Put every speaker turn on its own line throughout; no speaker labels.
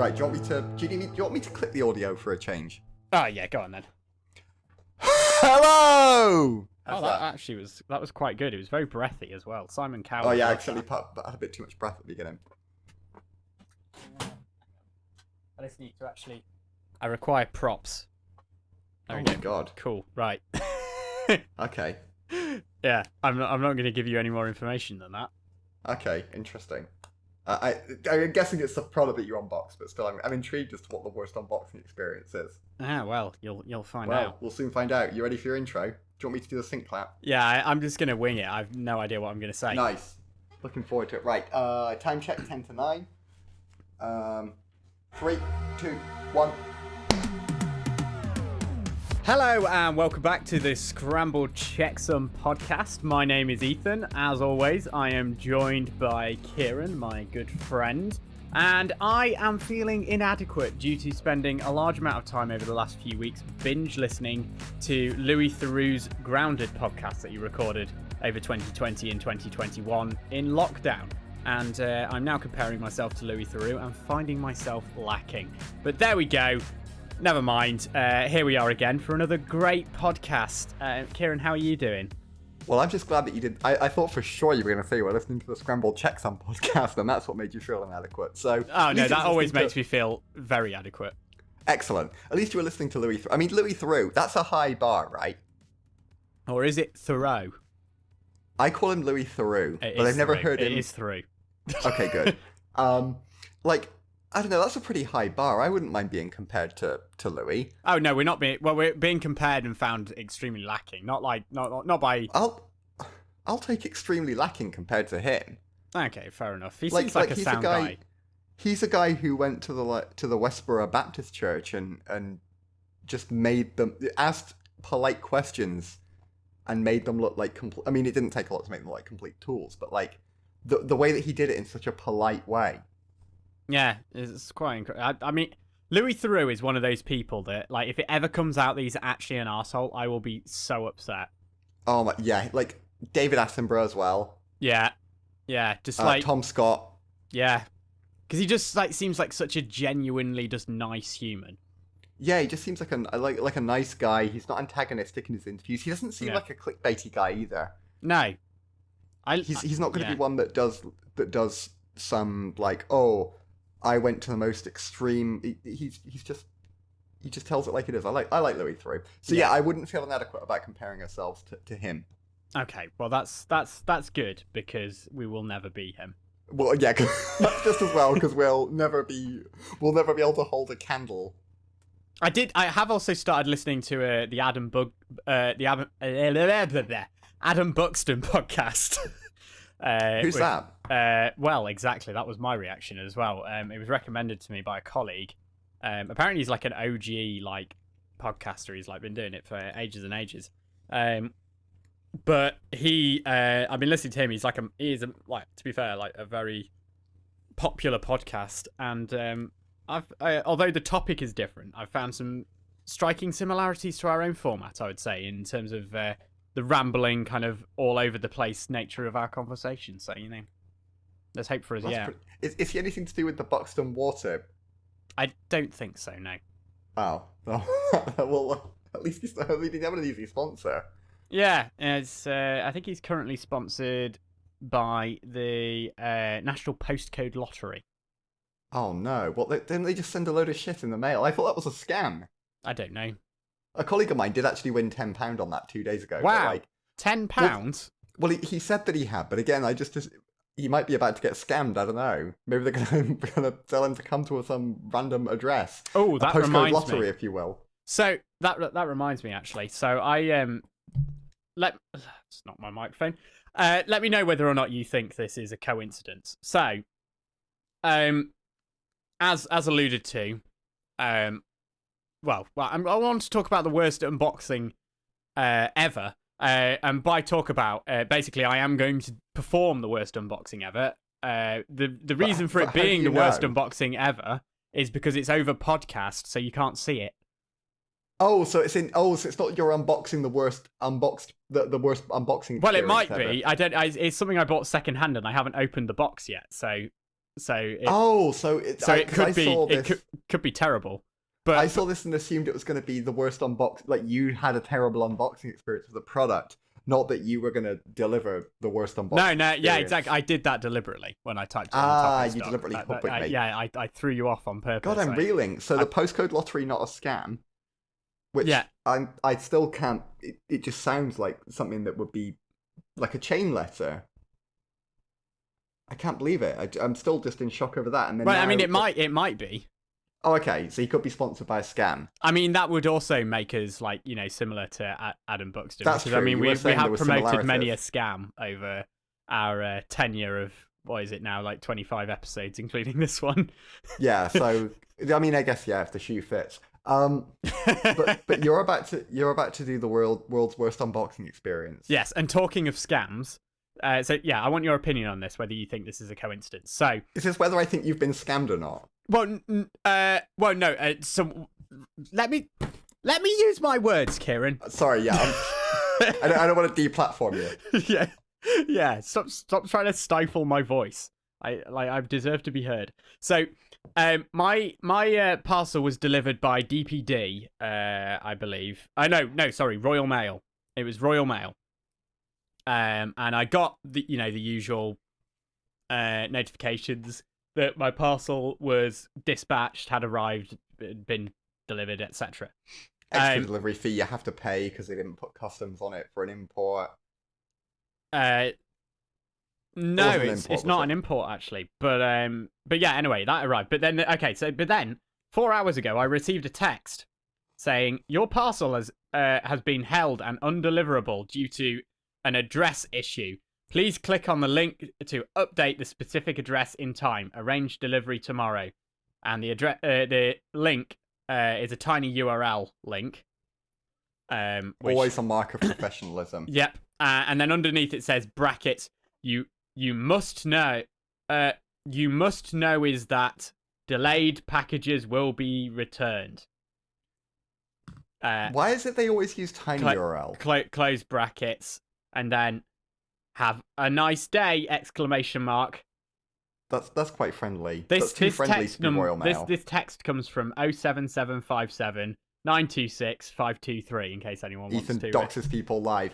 Right, do you want me to clip the audio for a change?
Oh yeah, go on then.
Hello!
That was quite good. It was very breathy as well. Simon Cowell.
Oh yeah, I actually had a bit too much breath at the beginning.
I just need to actually. I require props.
Oh my god.
Cool. Right.
Okay.
Yeah, I'm not going to give you any more information than that.
Okay, interesting. I'm guessing it's the product that you unboxed, but still, I'm intrigued as to what the worst unboxing experience is.
Ah, well, you'll find
Well,
out.
we'll soon find out. You ready for your intro? Do you want me to do the sync clap?
Yeah, I'm just going to wing it. I have no idea what I'm going to say.
Nice. Looking forward to it. Right, time check 10 to 9. 3, 2, 1.
Hello and welcome back to the Scrambled Checksum podcast. My name is Ethan. As always, I am joined by Kieran, my good friend, and I am feeling inadequate due to spending a large amount of time over the last few weeks binge listening to Louis Theroux's Grounded podcast that he recorded over 2020 and 2021 in lockdown. And I'm now comparing myself to Louis Theroux and finding myself lacking. But there we go. Never mind. Here we are again for another great podcast. Kieran, how are you doing?
Well, I'm just glad that you did. I thought for sure you were going to say you were listening to the Scrambled Checksum podcast, and that's what made you feel inadequate. So,
oh no, that always makes me feel very adequate.
Excellent. At least you were listening to Louis Theroux. I mean, Louis Theroux, that's a high bar, right?
Or is it Theroux?
I call him Louis Theroux, but I've never heard him.
It is Theroux.
Okay, good. I don't know, that's a pretty high bar. I wouldn't mind being compared to Louis.
Oh no, we're not being. Well, we're being compared and found extremely lacking. Not by.
I'll take extremely lacking compared to him.
Okay, fair enough. He seems like a sound guy.
He's a guy who went to the Westboro Baptist Church and just asked polite questions and made them look like complete. I mean, it didn't take a lot to make them like complete tools, but like the way that he did it in such a polite way.
Yeah, it's quite incredible. I mean, Louis Theroux is one of those people that, like, if it ever comes out that he's actually an arsehole, I will be so upset.
Oh my, yeah, like David Attenborough as well.
Yeah, just like
Tom Scott.
Yeah, because he just like seems like such a genuinely just nice human.
Yeah, he just seems like a nice guy. He's not antagonistic in his interviews. He doesn't seem like a clickbaity guy either.
No,
he's not going to be one that does some like, oh, I went to the most extreme. He just tells it like it is. I like Louis Theroux. So yeah, I wouldn't feel inadequate about comparing ourselves to him.
Okay, well that's good because we will never be him.
Well, yeah, that's just as well because we'll never be able to hold a candle.
I have also started listening to the Adam Buxton podcast.
Who's that?
Well, exactly. That was my reaction as well. It was recommended to me by a colleague. Apparently, he's like an OG like podcaster. He's like been doing it for ages and ages. But I've been listening to him. He is like, to be fair, like a very popular podcast. And although the topic is different, I've found some striking similarities to our own format. I would say in terms of the rambling, kind of all over the place nature of our conversation. So, you know, let's hope for us. Yeah.
Is he anything to do with the Buxton water?
I don't think so. No.
Oh. Well, at least he didn't have an easy sponsor.
Yeah, it's. I think he's currently sponsored by the National Postcode Lottery.
Oh no! Well, didn't they just send a load of shit in the mail? I thought that was a scam.
I don't know.
A colleague of mine did actually win £10 on that 2 days ago.
Wow, like, £10?
Well, he said that he had, but again, he might be about to get scammed. I don't know. Maybe they're going to tell him to come to some random address.
Oh, that reminds me.
A postcode lottery, if you will.
So that reminds me actually. So it's not my microphone. Let me know whether or not you think this is a coincidence. So, as alluded to, I want to talk about the worst unboxing ever. And by talk about, basically, I am going to perform the worst unboxing ever. The reason for it being the worst unboxing ever is because it's over podcast, so you can't see it.
Oh, so it's not you're unboxing the worst unboxing.
Well, it might
ever.
be. It's something I bought secondhand and I haven't opened the box yet. So So
it
could be
saw this.
could be terrible. But
I saw this and assumed it was going to be the worst unbox. Like you had a terrible unboxing experience with the product, not that you were going to deliver the worst unboxing.
No, yeah,
experience.
exactly. I did that deliberately when I typed it on the top of the
you
stock.
deliberately hoodwinked me.
Yeah, I threw you off on purpose.
God, I'm reeling. So the postcode lottery, not a scam. Which I still can't. It just sounds like something that would be like a chain letter. I can't believe it. I'm still just in shock over that. And then
I mean, it might be.
Oh, okay. So he could be sponsored by a scam.
I mean, that would also make us similar to Adam Buxton.
That's
because,
true.
I mean, we have promoted many a
similarities.
scam over our tenure of what is it now, like 25 episodes, including this one.
Yeah. So I mean, I guess if the shoe fits. But you're about to do the world's worst unboxing experience.
Yes, and talking of scams. So I want your opinion on this, whether you think this is a coincidence. So
is this whether I think you've been scammed or not?
Well, no. So let me use my words, Kieran.
Sorry, I don't want to deplatform
you. Yeah. Stop trying to stifle my voice. I deserve to be heard. So, my parcel was delivered by DPD, I believe. Sorry, Royal Mail. It was Royal Mail. And I got the usual notifications that my parcel was dispatched, had arrived, been delivered, etc.
Extra delivery fee you have to pay because they didn't put customs on it for an import.
No, it's not an import actually. But yeah, anyway, that arrived. But then 4 hours ago, I received a text saying your parcel has been held and undeliverable due to an address issue. Please click on the link to update the specific address in time. Arrange delivery tomorrow. And the link is a tiny URL link.
Always a mark of professionalism.
Yep. And then underneath it says brackets. You must know. You must know is that delayed packages will be returned.
Why is it they always use tiny URL?
Close brackets and then. Have a nice day! !
That's quite friendly.
This
friendly to be Royal Mail.
This text comes from 07757 926 523. In case anyone wants to.
Ethan doxes people live.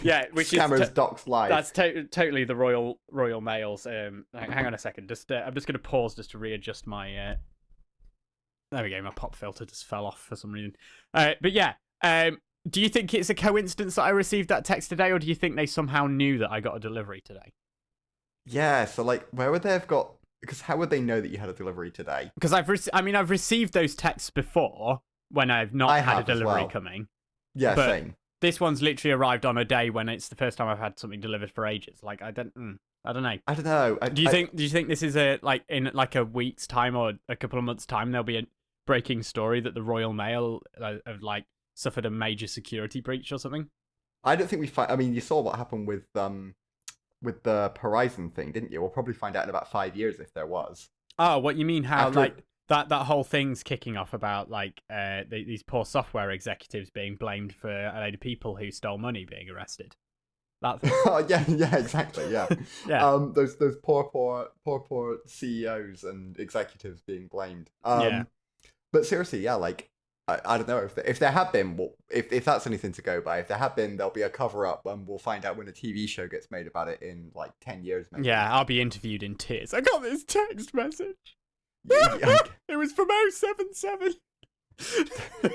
Yeah, which
scammers
is
dox live.
That's totally the Royal Mails. Hang on a second. I'm just going to pause just to readjust my. There we go. My pop filter just fell off for some reason. But yeah. Do you think it's a coincidence that I received that text today, or do you think they somehow knew that I got a delivery today?
Yeah, so where would they have got? Because how would they know that you had a delivery today?
Because I've received those texts before when I've not had a delivery coming.
Yeah,
but
same.
This one's literally arrived on a day when it's the first time I've had something delivered for ages. Like I don't know.
I don't know.
Do you think this is in a week's time or a couple of months' time there'll be a breaking story that the Royal Mail have suffered a major security breach or something?
I don't think I mean, you saw what happened with the Horizon thing, didn't you? We'll probably find out in about 5 years if there was.
Oh, what you mean? How that whole thing's kicking off about these poor software executives being blamed for a load of people who stole money being arrested. That thing.
yeah, exactly. Yeah,
yeah.
Those poor CEOs and executives being blamed.
Yeah.
But seriously, yeah, I don't know if there have been. Well, if that's anything to go by, if there have been, there'll be a cover up, and we'll find out when a TV show gets made about it in 10 years. Maybe.
Yeah, I'll be interviewed in tears. I got this text message.
Yeah.
It was from 077.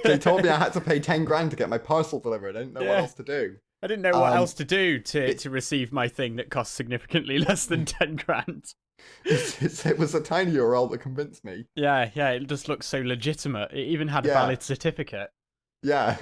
They told me I had to pay 10 grand to get my parcel delivered. I didn't know what else to do.
I didn't know what else to do to receive my thing that costs significantly less than 10 grand.
It was a tiny URL that convinced me.
Yeah, it just looks so legitimate. It even had a valid certificate.
Yeah.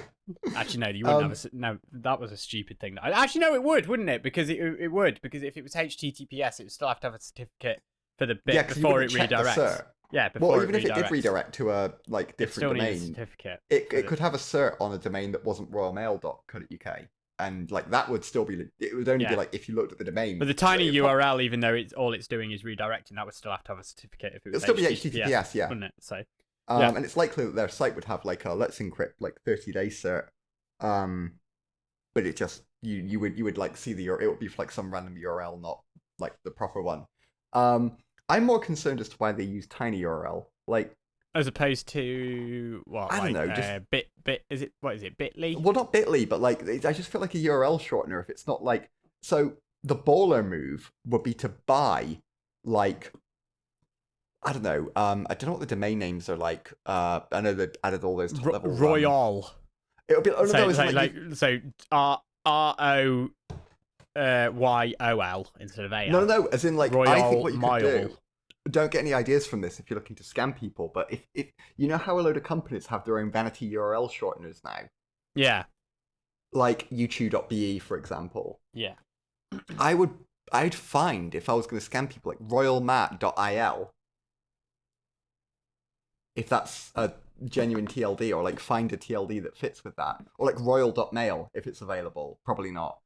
Actually, no, you wouldn't have no, that was a stupid thing. Actually, no, it would, wouldn't it? Because it would. Because if it was HTTPS, it would still have to have a certificate for the bit before it redirects. Yeah, before
even if it did redirect to a different domain,
a certificate.
It could have a cert on a domain that wasn't royalmail.co.uk. And that would still be. It would only be if you looked at the domain.
But the tiny URL, even though it's doing is redirecting, that would still have to have a certificate if it was.
It'd still be HTTPS, yeah,
wouldn't it? So.
And it's likely that their site would have a let's encrypt 30-day cert. But it just you would see the URL. It would be some random URL, not the proper one. I'm more concerned as to why they use tinyurl. Like,
as opposed to what?
I don't know, just
is it what is it? Bitly?
well, not bitly, but like I just feel like a URL shortener. If it's not like so, the baller move would be to buy like. I don't know. I don't know what the domain names are like. I know they added all those top level.
Royal.
It'll be
so ROYOL instead of AL.
No. As in, like,
Royal
I think what you
Mile.
could do. Don't get any ideas from this if you're looking to scam people. But if you know how a load of companies have their own vanity URL shorteners now,
Yeah.
like youtube.be, for example.
Yeah.
I'd find if I was going to scam people like royalmat.il. If that's a genuine TLD, or like find a TLD that fits with that, or like royal.mail if it's available. Probably not.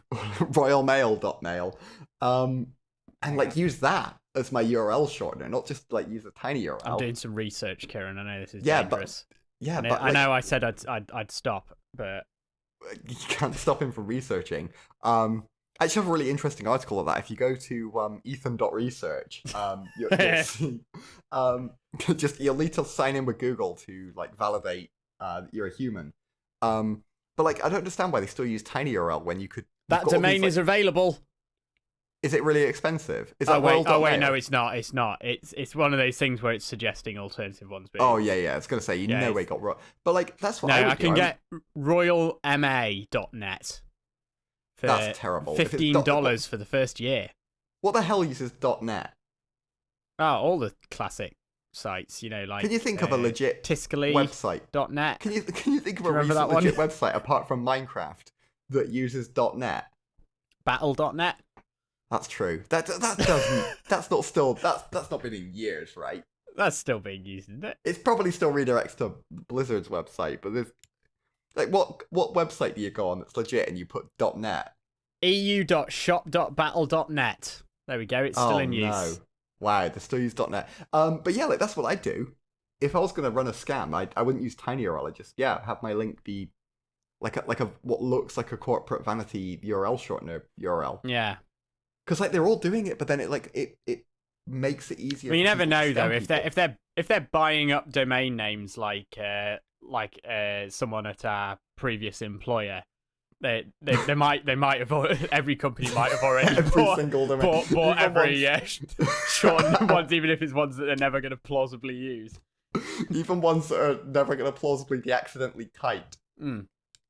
Royalmail.mail. And like use that as my URL shortener, not just like use a tiny URL.
I'm doing some research, Kieran. I know this is dangerous.
But
I know I said I'd stop, but
you can't stop him from researching. I actually have a really interesting article of that. If you go to ethan.research, you'll see. You'll need to sign in with Google to like validate that you're a human. But like I don't understand why they still use tinyurl when you could.
That domain is available.
Is it really expensive? Is that
wait, no, it's not. It's not. It's one of those things where it's suggesting alternative ones. But
oh yeah. I was gonna say know it got wrong, but like that's what
no,
I would
I can get royalma.net.
That's terrible.
$15 for the first year.
What the hell uses .net?
Oh, all the classic sites, like.
Can you think of a legit
Tiscali
website?
.net.
Can you think of a recent legit website apart from Minecraft that uses .net?
Battle.net.
That's true. That doesn't. That's not been in years, right?
That's still being used, isn't it?
It's probably still redirects to Blizzard's website, but there's like what website do you go on that's legit and you put .net?
eu.shop.battle.net. There we go. It's still in use.
No. Wow, they still use .net. But yeah, like that's what I'd do. If I was gonna run a scam, I wouldn't use tinyurl. I'd just have my link be like a what looks like a corporate vanity URL shortener URL.
Yeah.
Because like they're all doing it, but then it makes it easier.
Well, you never know though if they're buying up domain names like someone at our previous employer. They might have every company might have already bought every shortened ones, even if it's ones that they're never going to plausibly use.
Even ones that are never going to plausibly be accidentally typed.
You've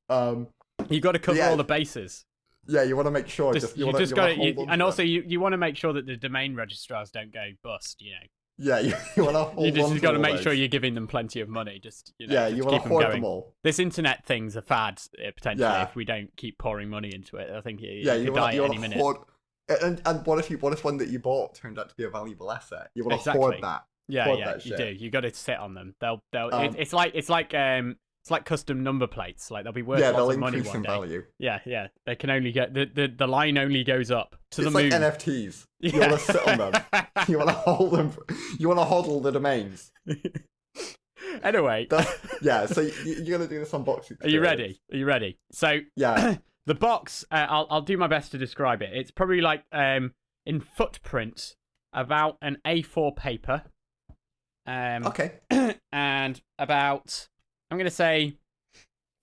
got to cover all the bases.
Yeah, you want to make sure.
And also you want to make sure that the domain registrars don't go bust.
Yeah, you want to hold.
You just got to make sure you're giving them plenty of money. Just
you want to hoard them all.
This internet thing's a fad potentially if we don't keep pouring money into it. I think it could die at any minute.
Hoard, and what if one that you bought turned out to be a valuable asset? You want to hoard that.
Yeah, you do. You got to sit on them. They'll. It's like custom number plates. Like they'll be worth lots of money one day.
Value.
Yeah. They can only get the line only goes up to the moon.
It's like NFTs. You want to sit on them. You want to hold them. You want to hodl the domains.
Anyway.
So you're gonna do this unboxing.
Are you ready? So
yeah,
the box. I'll do my best to describe it. It's probably like in footprint about an A4 paper.
Okay.
And about. I'm going to say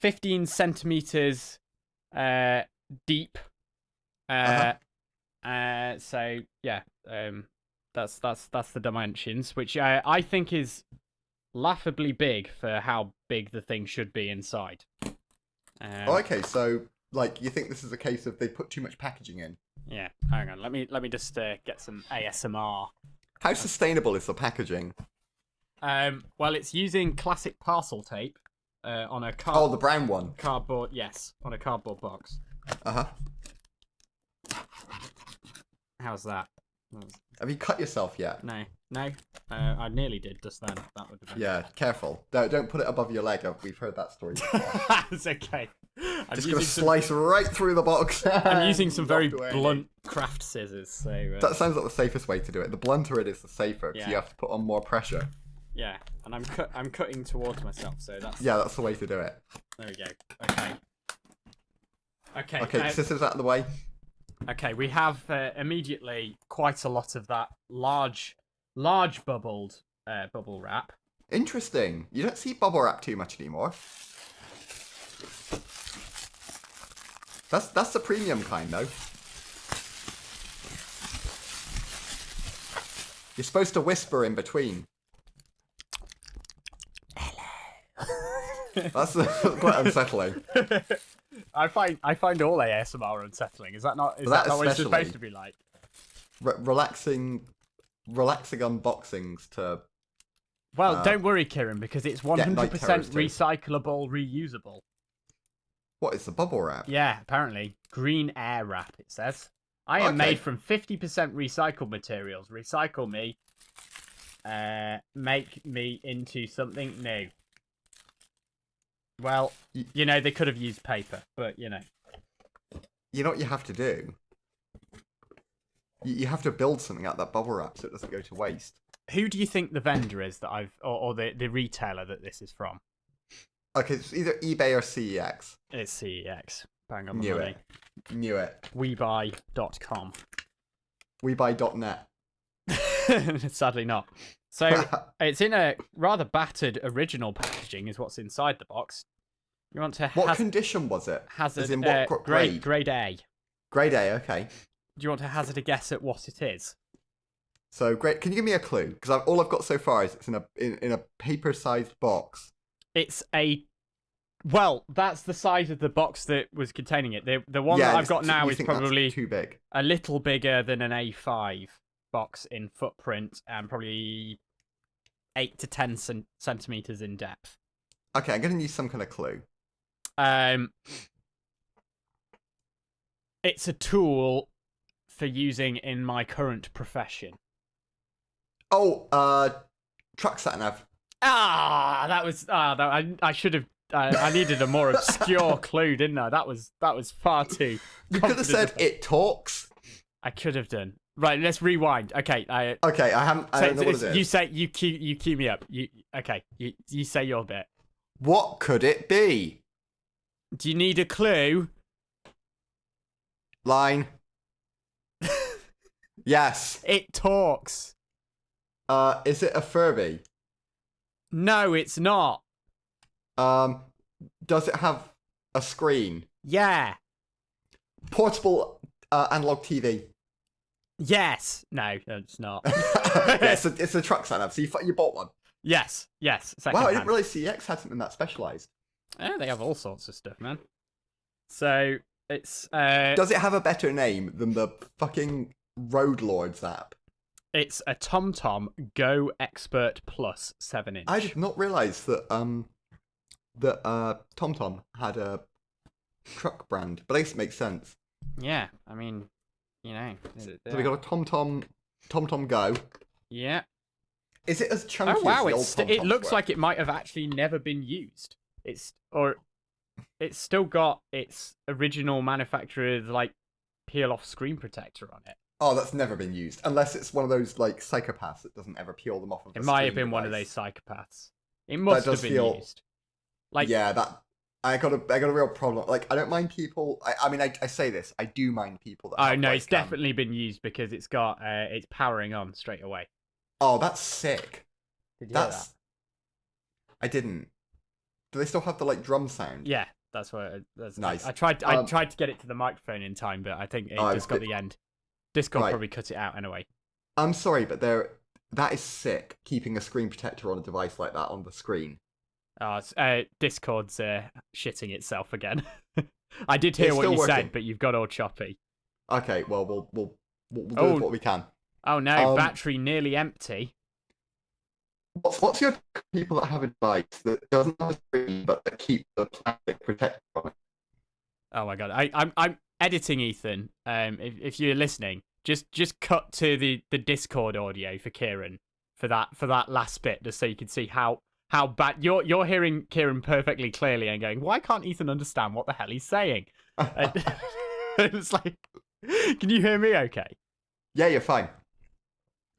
15 centimeters deep. So yeah, that's the dimensions, which I think is laughably big for how big the thing should be inside.
Okay, so like you think this is a case of they put too much packaging in?
Yeah, hang on. Let me just get some ASMR.
How sustainable is the packaging?
Well, it's using classic parcel tape on a
the brown one.
Cardboard, yes, on a cardboard box. How's that?
Have you cut yourself yet?
No. I nearly did just then. That would have been...
Yeah, careful. Don't put it above your leg. We've heard that story before.
It's okay. I'm
just gonna slice right through the box.
I'm using some very blunt craft scissors. So
that sounds like the safest way to do it. The blunter it is, the safer, because you have to put on more pressure.
Yeah, and I'm cutting towards myself, so that's...
Yeah, that's the way to do it.
There we go. Okay.
Okay, scissors out of the way.
Okay, we have immediately quite a lot of that large bubbled bubble wrap.
Interesting. You don't see bubble wrap too much anymore. That's the premium kind, though. You're supposed to whisper in between. That's quite unsettling.
I find all ASMR unsettling. Is that not what it's supposed to be like?
Relaxing unboxings to.
Well, don't worry, Kieran, because it's 100% recyclable, reusable.
What is the bubble wrap?
Yeah, apparently green air wrap. It says I am made from 50% recycled materials. Recycle me, make me into something new. Well, you know, they could have used paper, but you know.
You know what you have to do? You have to build something out of that bubble wrap so it doesn't go to waste.
Who do you think the vendor is that or the retailer that this is from?
Okay, it's either eBay or CEX.
It's CEX. Bang on the money.
Knew it.
WeBuy.com.
WeBuy.net.
Sadly not. So it's in a rather battered original packaging is what's inside the box. You want to
What condition was it?
Hazard
in what grade?
Grade A.
Grade A, okay.
Do you want to hazard a guess at what it is?
So great. Can you give me a clue? Because all I've got so far is it's in a paper-sized box.
It's well, that's the size of the box that was containing it. The one that I've got now is probably
too big.
A little bigger than an A5 box in footprint and probably 8 to 10 centimeters in depth.
Okay, I'm going to need some kind of clue.
It's a tool for using in my current profession.
Oh, truck sat nav.
I should have. I needed a more obscure clue, didn't I? That was far too.
You could have said it talks.
I could have done. Right, let's rewind. Okay.
I don't know what it is.
You say you cue me up. You say your bit.
What could it be?
Do you need a clue?
Line. Yes.
It talks.
Is it a Furby?
No, it's not.
Does it have a screen?
Yeah.
Portable analog TV.
Yes. No, it's not.
Yeah, it's a truck sat nav. So you bought one.
Yes.
Wow, I didn't realize CEX had something that specialized.
Yeah, they have all sorts of stuff, man. So it's.
Does it have a better name than the fucking Road Lords app?
It's a TomTom Go Expert Plus 7-inch.
I did not realize that TomTom had a truck brand, but I guess it makes sense.
Yeah, I mean, you know.
So we got a TomTom Go.
Yeah.
Is it as chunky
Oh wow!
as the old
It looks
were?
like it might have actually never been used. It's still got its original manufacturer's like peel off screen protector on it.
Oh, that's never been used, unless it's one of those like psychopaths that doesn't ever peel them off of the
It might have
screen
been one of
device.
those psychopaths. It must have been used. Like
yeah, that I got a real problem. Like I don't mind people. I mean, I say this. I do mind people that.
Oh
have,
no,
like,
it's definitely been used because it's got it's powering on straight away.
Oh, that's sick.
Did you hear that?
I didn't. Do they still have the like drum sound?
Yeah, that's what. That's
nice.
I tried to get it to the microphone in time, but I think it just got the end. Discord probably cut it out anyway.
I'm sorry, but that is sick. Keeping a screen protector on a device like that on the screen.
Discord's shitting itself again. I did hear what you said, but you've got all choppy.
Okay, well we'll do what we can.
Oh no, battery nearly empty.
What's your people that have a device that doesn't have a screen but that keep the plastic protector on it?
Oh my god, I'm editing Ethan. If you're listening, just cut to the Discord audio for Kieran for that last bit, just so you can see how bad you're hearing Kieran perfectly clearly and going, why can't Ethan understand what the hell he's saying? It's like, can you hear me? Okay.
Yeah, you're fine.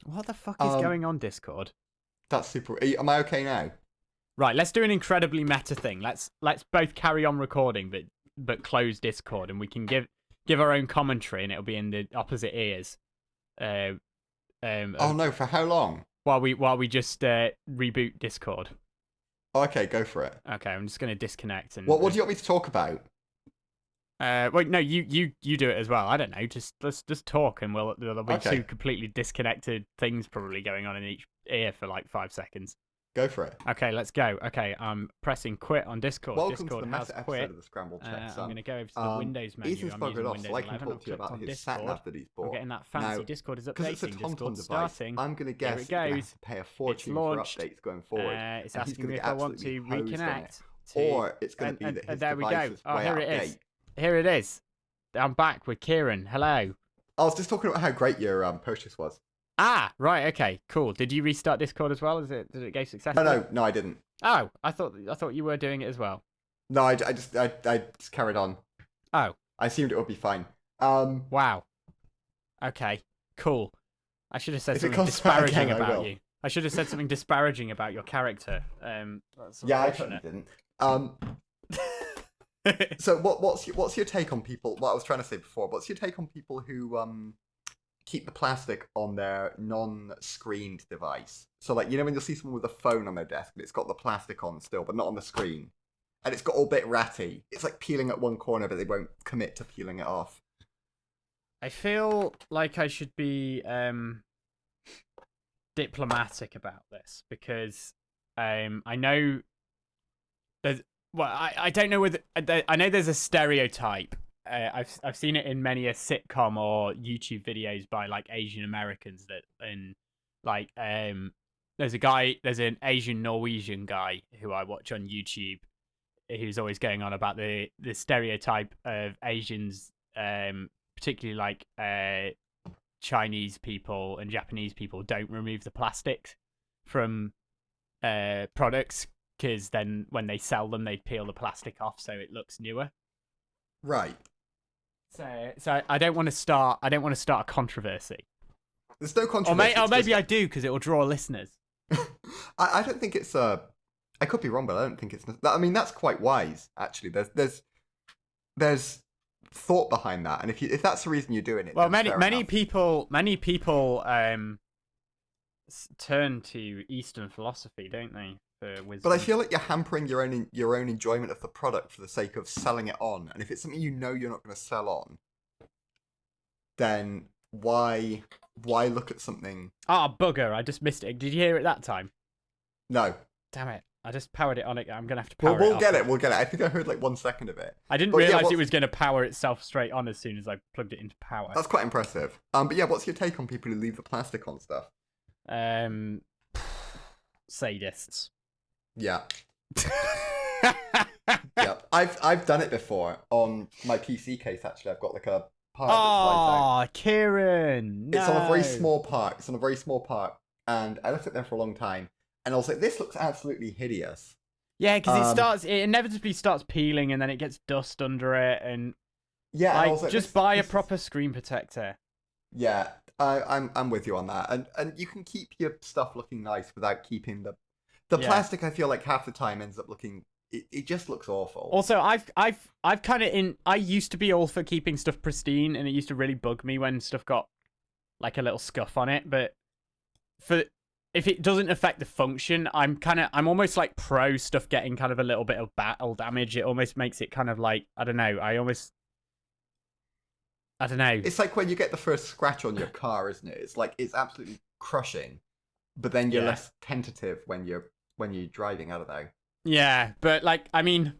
What the fuck is going on, Discord?
That's super. Am I okay now?
Right, let's do an incredibly meta thing. Let's both carry on recording, but close Discord, and we can give our own commentary, and it'll be in the opposite ears.
Oh no, for how long?
While we just reboot Discord.
Okay, go for it.
Okay, I'm just gonna disconnect and.
What do you want me to talk about?
Wait, no, you do it as well. I don't know. Let's just talk, and there'll be
Okay.
two completely disconnected things probably going on in each ear for like 5 seconds.
Go for it.
Okay, let's go. Okay, I'm pressing quit on Discord.
Welcome
Discord
to the
has
meta
quit.
episode of the Scrambled Checksum.
I'm going to go over to the Windows menu.
Ethan's
I'm
buggered
using
off,
Windows
so I can
11.
talk
I've
to you
clicked
about
on
his
Discord.
sat-nav that he's bought.
I'm getting that fancy.
Now,
Discord is
because it's a
updating.
TomTom
Discord's
device,
starting.
I'm going to guess
Here it
you're going to
goes.
have to pay a fortune for updates going forward.
It's
and he's
asking
gonna
me if
get
I want to
absolutely hosed on it.
reconnect.
Or it's going to be that his
there we
device
go.
is
Oh,
way
here
out of
it is.
date.
Here it is. I'm back with Kieran. Hello.
I was just talking about how great your purchase was.
Ah, right. Okay. Cool. Did you restart Discord as well? Did it go successfully?
No, I didn't.
Oh, I thought you were doing it as well.
No, I just carried on.
Oh.
I assumed it would be fine.
Wow. Okay. Cool. I should have said
If it
something
comes back
disparaging
again, I
about
will.
you. I should have said something disparaging about your character. That's
Yeah, I totally
unfortunate.
didn't. So what's your take on people? What I was trying to say before. What's your take on people who keep the plastic on their non-screened device? So like, you know when you'll see someone with a phone on their desk and it's got the plastic on still, but not on the screen, and it's got all a bit ratty. It's like peeling at one corner, but they won't commit to peeling it off.
I feel like I should be diplomatic about this because I know there's I don't know whether I know there's a stereotype. I've seen it in many a sitcom or YouTube videos by like Asian Americans that there's an Asian Norwegian guy who I watch on YouTube who's always going on about the stereotype of Asians, particularly like Chinese people and Japanese people don't remove the plastic from products because then when they sell them they peel the plastic off so it looks newer.
Right.
So I don't want to start a controversy.
There's no controversy.
Or maybe I do because it will draw listeners.
I don't think it's I could be wrong, but I don't think it's. I mean, that's quite wise actually. There's thought behind that, and if that's the reason you're doing it,
well,
then
many people turn to Eastern philosophy, don't they, for wisdom?
But I feel like you're hampering your own enjoyment of the product for the sake of selling it on, and if it's something you know you're not going to sell on, then why look at something?
Ah, bugger! I just missed it. Did you hear it that time?
No.
Damn it! I just powered it on it. I'm gonna have to power it.
We'll get it. We'll get it. I think I heard like 1 second of it.
I didn't realize it was going to power itself straight on as soon as I plugged it into power.
That's quite impressive. But yeah, what's your take on people who leave the plastic on stuff?
Sadists.
Yeah. Yeah. I've done it before on my PC case. Actually, I've got like a part that slides out.
Oh, Kieran! No.
It's on a very small part. And I left it there for a long time. And I was like, this looks absolutely hideous.
Yeah, because it inevitably starts peeling, and then it gets dust under it, and
yeah,
like,
I was like,
just buy a proper screen protector.
Yeah, I'm with you on that, and you can keep your stuff looking nice without keeping the plastic. I feel like half the time ends up looking. It just looks awful.
Also, I've kind of I used to be all for keeping stuff pristine, and it used to really bug me when stuff got like a little scuff on it. But if it doesn't affect the function, I'm almost like pro stuff getting kind of a little bit of battle damage. It almost makes it kind of like, I don't know. I don't know.
It's like when you get the first scratch on your car, isn't it? It's like it's absolutely crushing, but then you're less tentative when you're driving. I don't know.
Yeah, but like, I mean,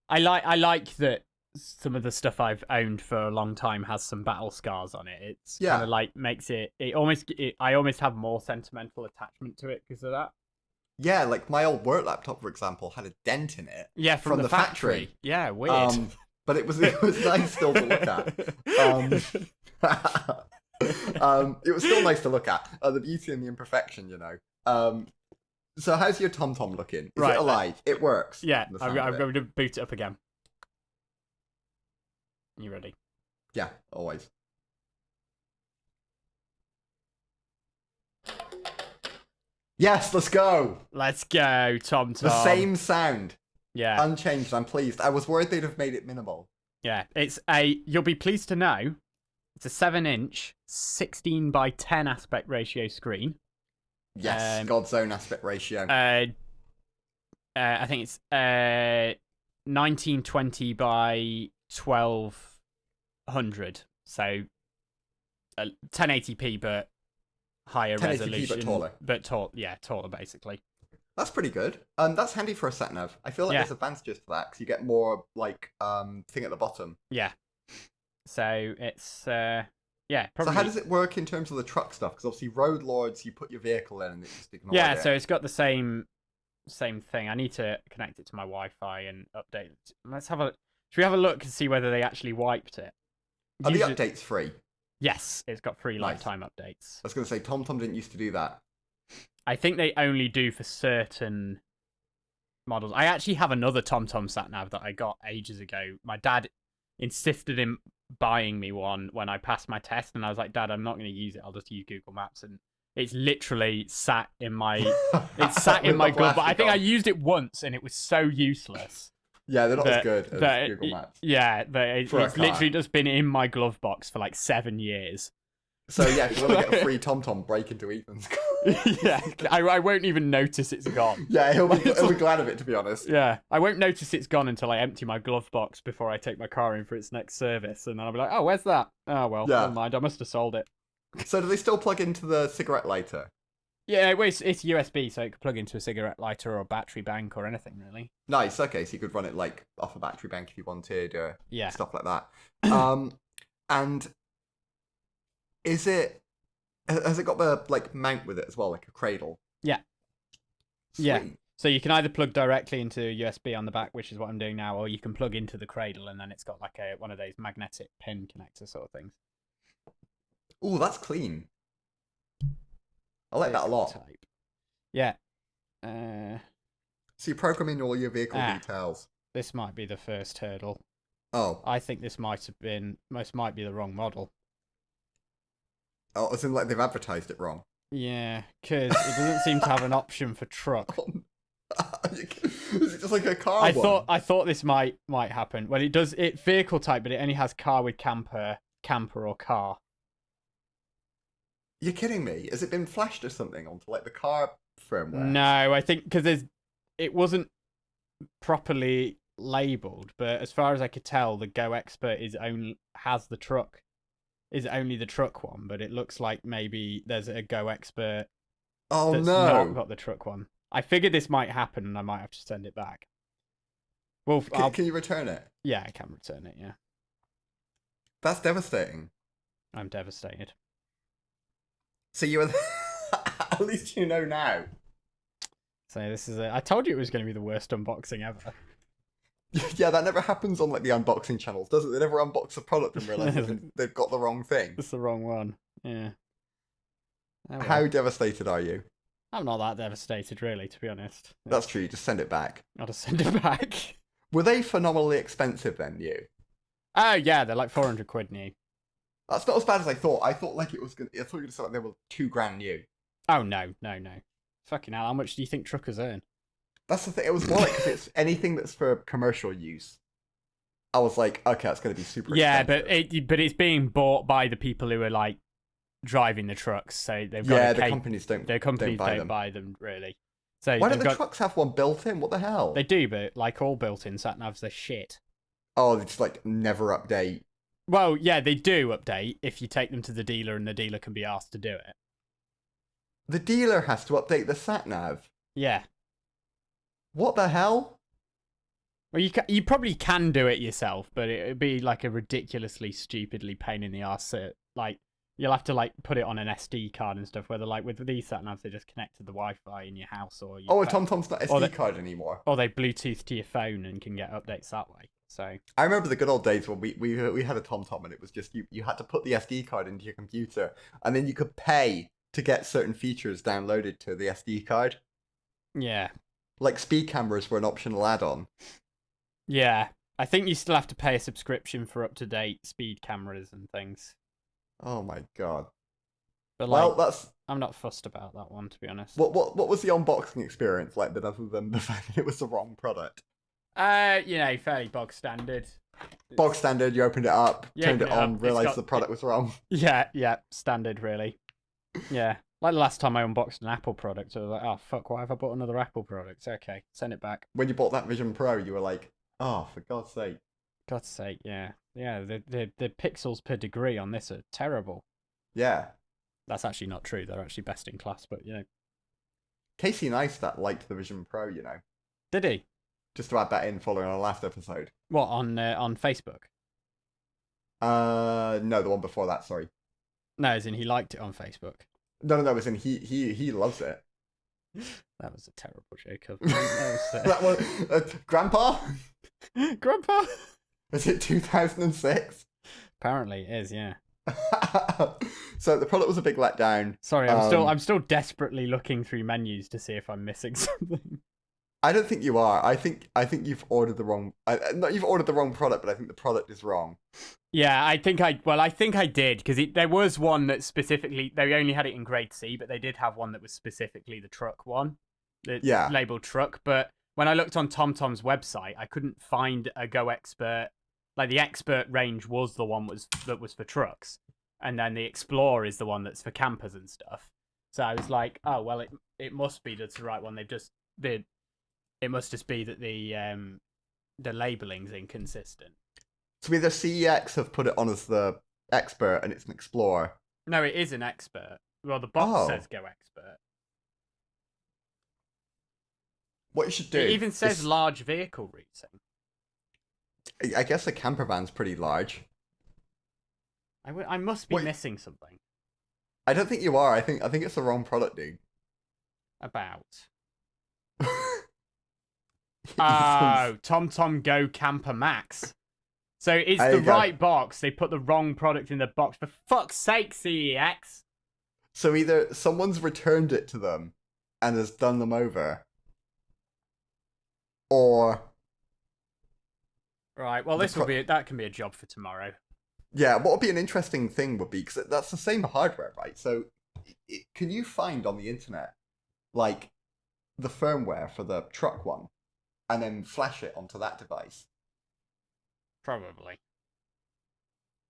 I like that some of the stuff I've owned for a long time has some battle scars on it. It's kind of like makes I almost have more sentimental attachment to it because of that.
Yeah, like my old work laptop, for example, had a dent in it.
Yeah, from the factory. Yeah, weird.
But it was nice still to look at. It was still nice to look at. The beauty and the imperfection, you know. So how's your TomTom looking? Is it alive? It works.
Yeah, I'm going to boot it up again. You ready?
Yeah, always. Yes, let's go.
Let's go, TomTom.
The same sound.
Yeah.
Unchanged. I'm pleased. I was worried they'd have made it minimal.
Yeah, you'll be pleased to know, it's a 7-inch, 16 by 10 aspect ratio screen.
Yes, God's own aspect ratio.
I think it's 1920 by 1200. So 1080p, but higher
1080p
resolution.
but taller.
Taller basically.
That's pretty good. That's handy for a sat nav. I feel like there's advantages to that because you get more like thing at the bottom.
Yeah. So it's probably.
So how does it work in terms of the truck stuff? Because obviously road lords, you put your vehicle in and it just ignores it.
Yeah, so it's got the same thing. I need to connect it to my Wi-Fi and update it. Should we have a look and see whether they actually wiped it?
Are the updates free?
Yes, it's got free lifetime updates.
I was going to say TomTom didn't used to do that.
I think they only do for certain models. I actually have another TomTom sat nav that I got ages ago. My dad insisted in buying me one when I passed my test, and I was like, Dad, I'm not going to use it. I'll just use Google Maps. And it's literally sat in my glove. But I think I used it once, and it was so useless.
Yeah, they're not as good as Google Maps.
Yeah, but it's literally just been in my glove box for like 7 years.
So yeah, if you want to get a free TomTom, break into Ethan's car.
Yeah, I won't even notice it's gone.
Yeah, he'll be glad of it, to be honest.
Yeah, I won't notice it's gone until I empty my glove box before I take my car in for its next service, and then I'll be like, oh, where's that? Oh, well, never mind, I must have sold it.
So do they still plug into the cigarette lighter?
Yeah, well, it's USB, so it could plug into a cigarette lighter or a battery bank or anything, really.
Nice, okay, so you could run it like off a battery bank if you wanted, or stuff like that. And has it got the like mount with it as well, like a cradle?
Yeah.
Sweet.
Yeah. So you can either plug directly into USB on the back, which is what I'm doing now, or you can plug into the cradle, and then it's got like one of those magnetic pin connector sort of things.
Ooh, that's clean. I like that a lot.
Type. Yeah.
So you program in all your vehicle details.
This might be the first hurdle.
Oh.
I think this might be the wrong model.
Oh, as in like they've advertised it wrong.
Yeah, because it doesn't seem to have an option for truck.
Is it just like a car?
I thought this might happen. Well, it does. It vehicle type, but it only has car with camper or car.
You're kidding me? Has it been flashed or something onto like the car firmware?
No, I think because it wasn't properly labeled. But as far as I could tell, the Go Expert has the truck. Is only the truck one, but it looks like maybe there's a Go Expert that's not got the truck one. I figured this might happen, and I might have to send it back. Well,
can you return it?
Yeah, I can return it. Yeah,
that's devastating.
I'm devastated.
So you were at least you know now.
So this is I told you it was going to be the worst unboxing ever.
Yeah, that never happens on like the unboxing channels, does it? They never unbox a product and realize they've got the wrong thing.
It's the wrong one. Yeah.
Oh, well. How devastated are you?
I'm not that devastated, really, to be honest.
That's true. You just send it back.
I'll just send it back.
Were they phenomenally expensive then, new?
Oh yeah, they're like 400 quid new.
That's not as bad as I thought. I thought like it was gonna. I thought you were gonna say like they were $2,000 new.
Oh no. Fucking hell! How much do you think truckers earn?
That's the thing. It was more like because it's anything that's for commercial use. I was like, okay, that's going to be super expensive.
but it's being bought by the people who are like driving the trucks, so they've got
the companies don't.
Their companies don't buy them really. So
why don't the trucks have one built in? What the hell?
They do, but like all built-in sat navs, they're shit.
Oh, they just like never update.
Well, yeah, they do update if you take them to the dealer, and the dealer can be asked to do it.
The dealer has to update the sat nav.
Yeah.
What the hell?
Well, you probably can do it yourself, but it would be like a ridiculously stupidly pain in the arse. Like you'll have to like put it on an SD card and stuff. Whether like with these sat navs, they just connect to the Wi-Fi in your house, or
a TomTom's not SD card anymore.
Or they Bluetooth to your phone and can get updates that way. So
I remember the good old days when we had a TomTom and it was just you had to put the SD card into your computer and then you could pay to get certain features downloaded to the SD card.
Yeah.
Like speed cameras were an optional add-on.
Yeah. I think you still have to pay a subscription for up-to-date speed cameras and things.
Oh my god.
But I'm not fussed about that one, to be honest.
What was the unboxing experience like, other than the fact that it was the wrong product?
Fairly bog standard.
Bog standard. You opened it up,
You
turned
open
it
it
on,
up,
realized the product was wrong.
Yeah, standard really. Yeah. Like the last time I unboxed an Apple product, I was like, oh fuck, why have I bought another Apple product? Okay, send it back.
When you bought that Vision Pro, you were like, oh, for God's sake.
God's sake, yeah. Yeah, the pixels per degree on this are terrible.
Yeah.
That's actually not true. They're actually best in class, but
Casey Neistat liked the Vision Pro,
Did he?
Just to add that in following our last episode.
What, on Facebook?
No, the one before that, sorry.
No, as in he liked it on Facebook.
No, as in he loves it.
That was a terrible joke.
That one, Grandpa?
Grandpa?
Is it 2006?
Apparently it is, yeah.
So the product was a big letdown.
Sorry, I'm still desperately looking through menus to see if I'm missing something.
I don't think you are. I think you've ordered the wrong. Not you've ordered the wrong product, but I think the product is wrong.
Yeah, I think I did because there was one that specifically they only had it in grade C, but they did have one that was specifically the truck one, labeled truck. But when I looked on TomTom's website, I couldn't find a Go Expert. Like the Expert range was the one that was for trucks, and then the Explorer is the one that's for campers and stuff. So I was like, oh well, it must be that's the right one. It must just be that the labeling's inconsistent.
So either CEX have put it on as the Expert and it's an Explorer.
No, it is an Expert. Well, the box says Go Expert.
What you should do...
It even says large vehicle routing.
I guess a camper van's pretty large.
I must be missing something.
I don't think you are. I think it's the wrong product, dude.
About... Oh, TomTom Go Camper Max. So it's the right box. They put the wrong product in the box. For fuck's sake, CEX.
So either someone's returned it to them and has done them over, or...
Right, well, that can be a job for tomorrow.
Yeah, what would be an interesting thing would be, because that's the same hardware, right? So can you find on the internet, like, the firmware for the truck one? And then flash it onto that device.
Probably.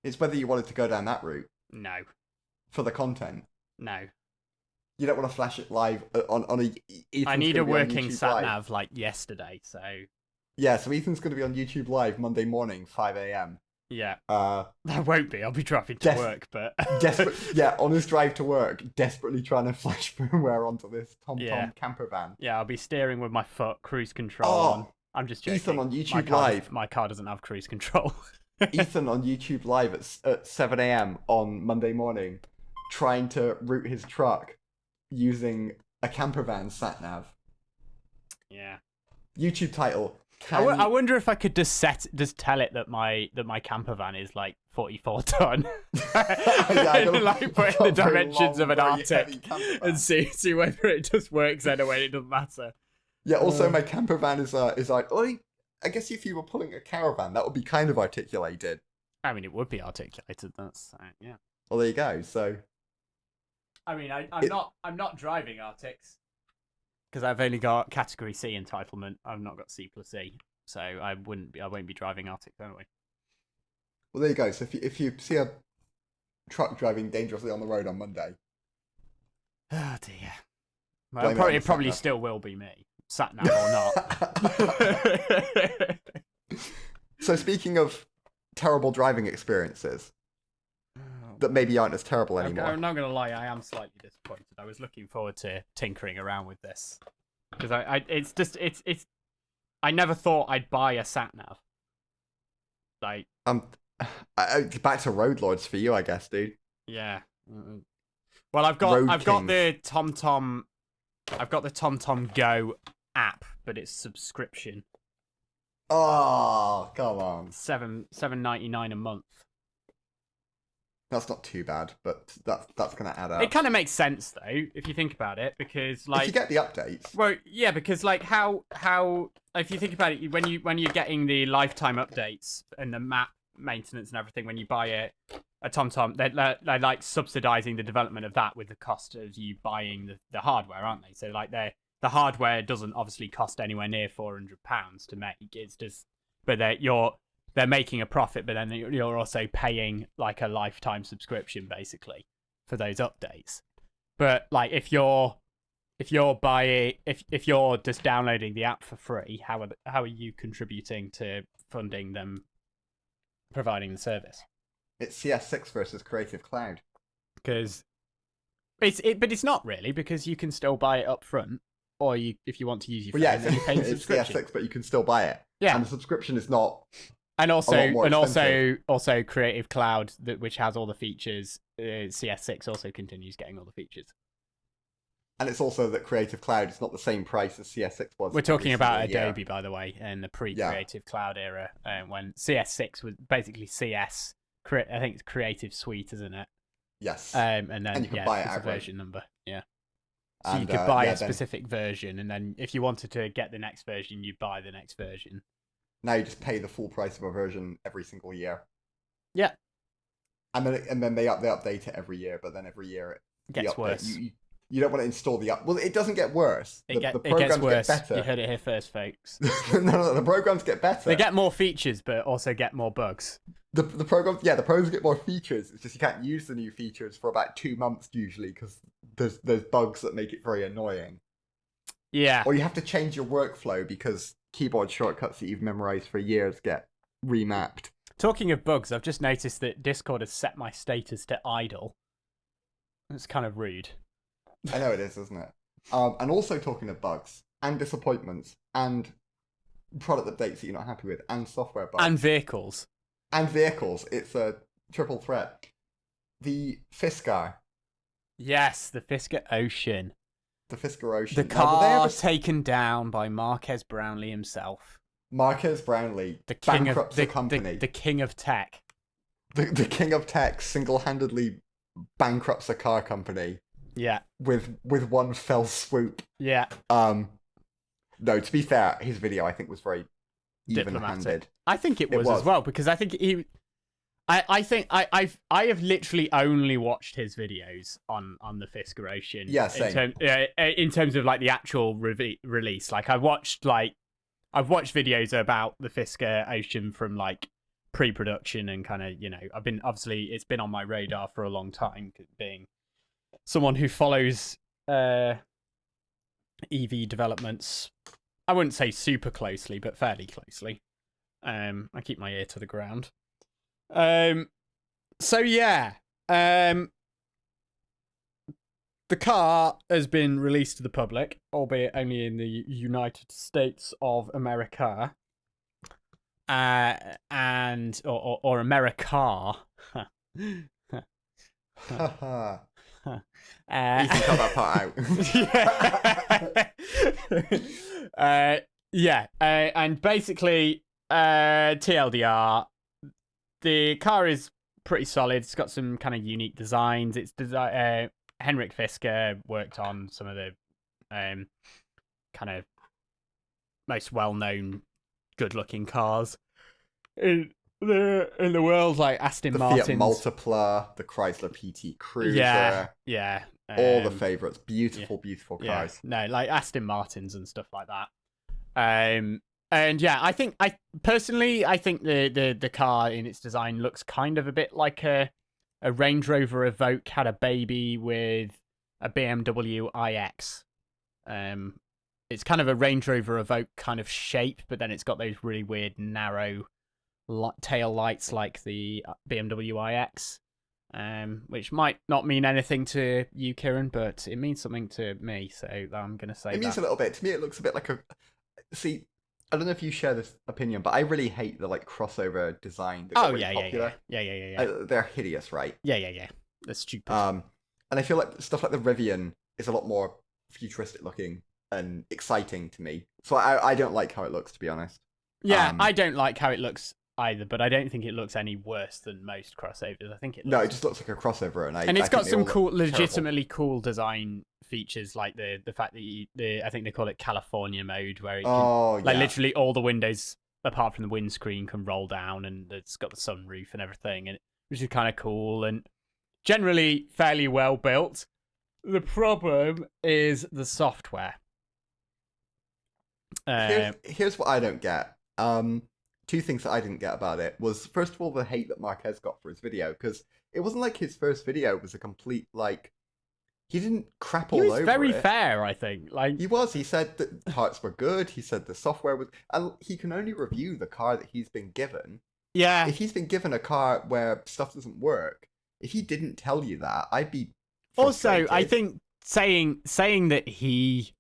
It's whether you wanted to go down that route.
No.
For the content.
No.
You don't want to flash it live on a... Ethan's
I need a working
sat-nav
like yesterday, so...
Yeah, so Ethan's going to be on YouTube Live Monday morning, 5 a.m.
Yeah. That won't be. I'll be driving to work, but...
Yeah, on his drive to work, desperately trying to flash firmware onto this TomTom camper van.
Yeah, I'll be steering with my foot, cruise control on. I'm just joking.
Ethan on YouTube Live.
My car doesn't have cruise control.
Ethan on YouTube Live at 7 a.m. on Monday morning, trying to route his truck using a camper van sat-nav.
Yeah.
YouTube title...
I wonder if I could just tell it that my camper van is like 44 ton, and like put in the dimensions of an Arctic and see whether it just works anyway. It doesn't matter.
Yeah. Also, my camper van is like. Oh, I guess if you were pulling a caravan, that would be kind of articulated.
I mean, it would be articulated. That's yeah.
Well, there you go. So.
I mean, I'm not driving Arctics. Because I've only got Category C entitlement. I've not got C+E, so I won't be driving Arctic anyway.
Well, there you go. So if you see a truck driving dangerously on the road on Monday,
oh dear. Well, it probably still will be me, sat nav or not.
So speaking of terrible driving experiences that maybe aren't as terrible anymore.
I'm not gonna lie, I am slightly disappointed. I was looking forward to tinkering around with this because I never thought I'd buy a sat nav. Like
back to road lords for you, I guess, dude.
Yeah. Well, I've got the TomTom Go app, but it's subscription.
Oh, come on.
$7.99 a month.
That's not too bad, but that's going to add up.
It kind of makes sense though, if you think about it, because like
if you get the updates.
Well, yeah, because like how if you think about it, when you're getting the lifetime updates and the map maintenance and everything, when you buy a TomTom, they're like subsidizing the development of that with the cost of you buying the hardware, aren't they? So like the hardware doesn't obviously cost anywhere near £400 to make. It's just, but they're making a profit, but then you're also paying like a lifetime subscription basically for those updates. But like if you're just downloading the app for free, how are you contributing to funding them providing the service?
It's CS6 versus Creative Cloud.
Because but it's not really, because you can still buy it up front, or if you want to use your phone, then you pay the
it's
subscription.
CS6, but you can still buy it.
Yeah,
and the subscription is not.
And also Creative Cloud, which has all the features. CS6 also continues getting all the features.
And it's also that Creative Cloud is not the same price as CS6 was.
We're talking about Adobe, by the way, in the pre-Creative Cloud era, when CS6 was basically CS. I think it's Creative Suite, isn't it?
Yes.
And then
you can buy it
it's a
outright.
version number. Yeah. So
And,
you could buy a
then
specific version, and then if you wanted to get the next version, you buy the next version.
now you just pay the full price of a version every single year.
Yeah.
And then they update it every year, but then every year
it gets worse.
You don't want to install the Well, it doesn't get worse.
The
programs
it gets worse.
get better.
You heard it here first, folks.
no, the programs get better.
They get more features, but also get more bugs.
The programs get more features. It's just you can't use the new features for about 2 months usually because there's bugs that make it very annoying.
Yeah.
Or you have to change your workflow because keyboard shortcuts that you've memorized for years get remapped.
Talking of bugs, I've just noticed that Discord has set my status to idle. It's kind of rude.
I know it is, isn't it? And also talking of bugs and disappointments and product updates that you're not happy with and software bugs.
And vehicles.
And vehicles. It's a triple threat. The Fisker.
Yes, the Fisker Ocean.
The Fisker Ocean.
The car taken down by Marques Brownlee himself.
Marques Brownlee,
the king
bankrupts
of
the company.
The king of tech.
The king of tech single-handedly bankrupts a car company.
Yeah.
With one fell swoop.
Yeah.
No, to be fair, his video I think was very
Diplomatic.
even-handed.
I think it was as well, because I think I think I have literally only watched his videos on the Fisker Ocean.
Yeah, same.
In terms of like the actual release, like I've watched videos about the Fisker Ocean from like pre-production and kind of, it's been on my radar for a long time, being someone who follows EV developments. I wouldn't say super closely, but fairly closely. I keep my ear to the ground. So yeah, the car has been released to the public, albeit only in the United States of America, and or America.
You can cut that part out.
And basically, TLDR, the car is pretty solid. It's got some kind of unique designs. It's Henrik Fisker worked on some of the kind of most well-known, good-looking cars in the world, like Aston Martin,
Fiat Multipla, the Chrysler PT Cruiser.
Yeah.
All the favourites. Beautiful cars.
No, like Aston Martins and stuff like that. And yeah, I think the car in its design looks kind of a bit like a Range Rover Evoque had a baby with a BMW iX. It's kind of a Range Rover Evoque kind of shape, but then it's got those really weird narrow tail lights like the BMW iX, which might not mean anything to you, Kieran, but it means something to me, so I'm going to say
it means a little bit. To me, it looks a bit like a... See, I don't know if you share this opinion, but I really hate the crossover design.
Yeah.
They're hideous, right?
Yeah. That's stupid.
And I feel like stuff like the Rivian is a lot more futuristic looking and exciting to me. So I don't like how it looks, to be honest.
Yeah, I don't like how it looks either, but I don't think it looks any worse than most crossovers. I think it looks...
No, it just looks like a crossover, and
it's got some cool,
terrible.
legitimately cool design features, like the fact that I think they call it California mode, where it can, literally all the windows apart from the windscreen can roll down, and it's got the sunroof and everything, and which is kind of cool and generally fairly well built. The problem is the software.
Here's what I don't get. Two things that I didn't get about it was, first of all, the hate that Marquez got for his video, because it wasn't like his first video was a complete, like, he didn't crap all over it.
He was very fair, I think. Like,
he said that parts were good, he said the software was, and he can only review the car that he's been given.
yeah.
If he's been given a car where stuff doesn't work, if he didn't tell you that, I'd be
Also,
frustrated.
I think saying that he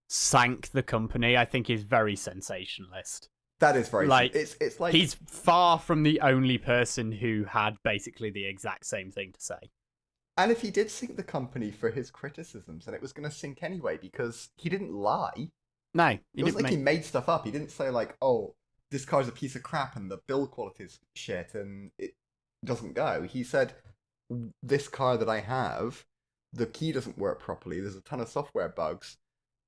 sank the company, I think, is very sensationalist.
That is very,
like,
it's like,
he's far from the only person who had basically the exact same thing to say.
and if he did sink the company for his criticisms, then it was going to sink anyway, because he didn't lie.
No,
It was like he made stuff up. He didn't say, like, oh, this car's a piece of crap and the build quality is shit and it doesn't go. He said, this car that I have, the key doesn't work properly, there's a ton of software bugs,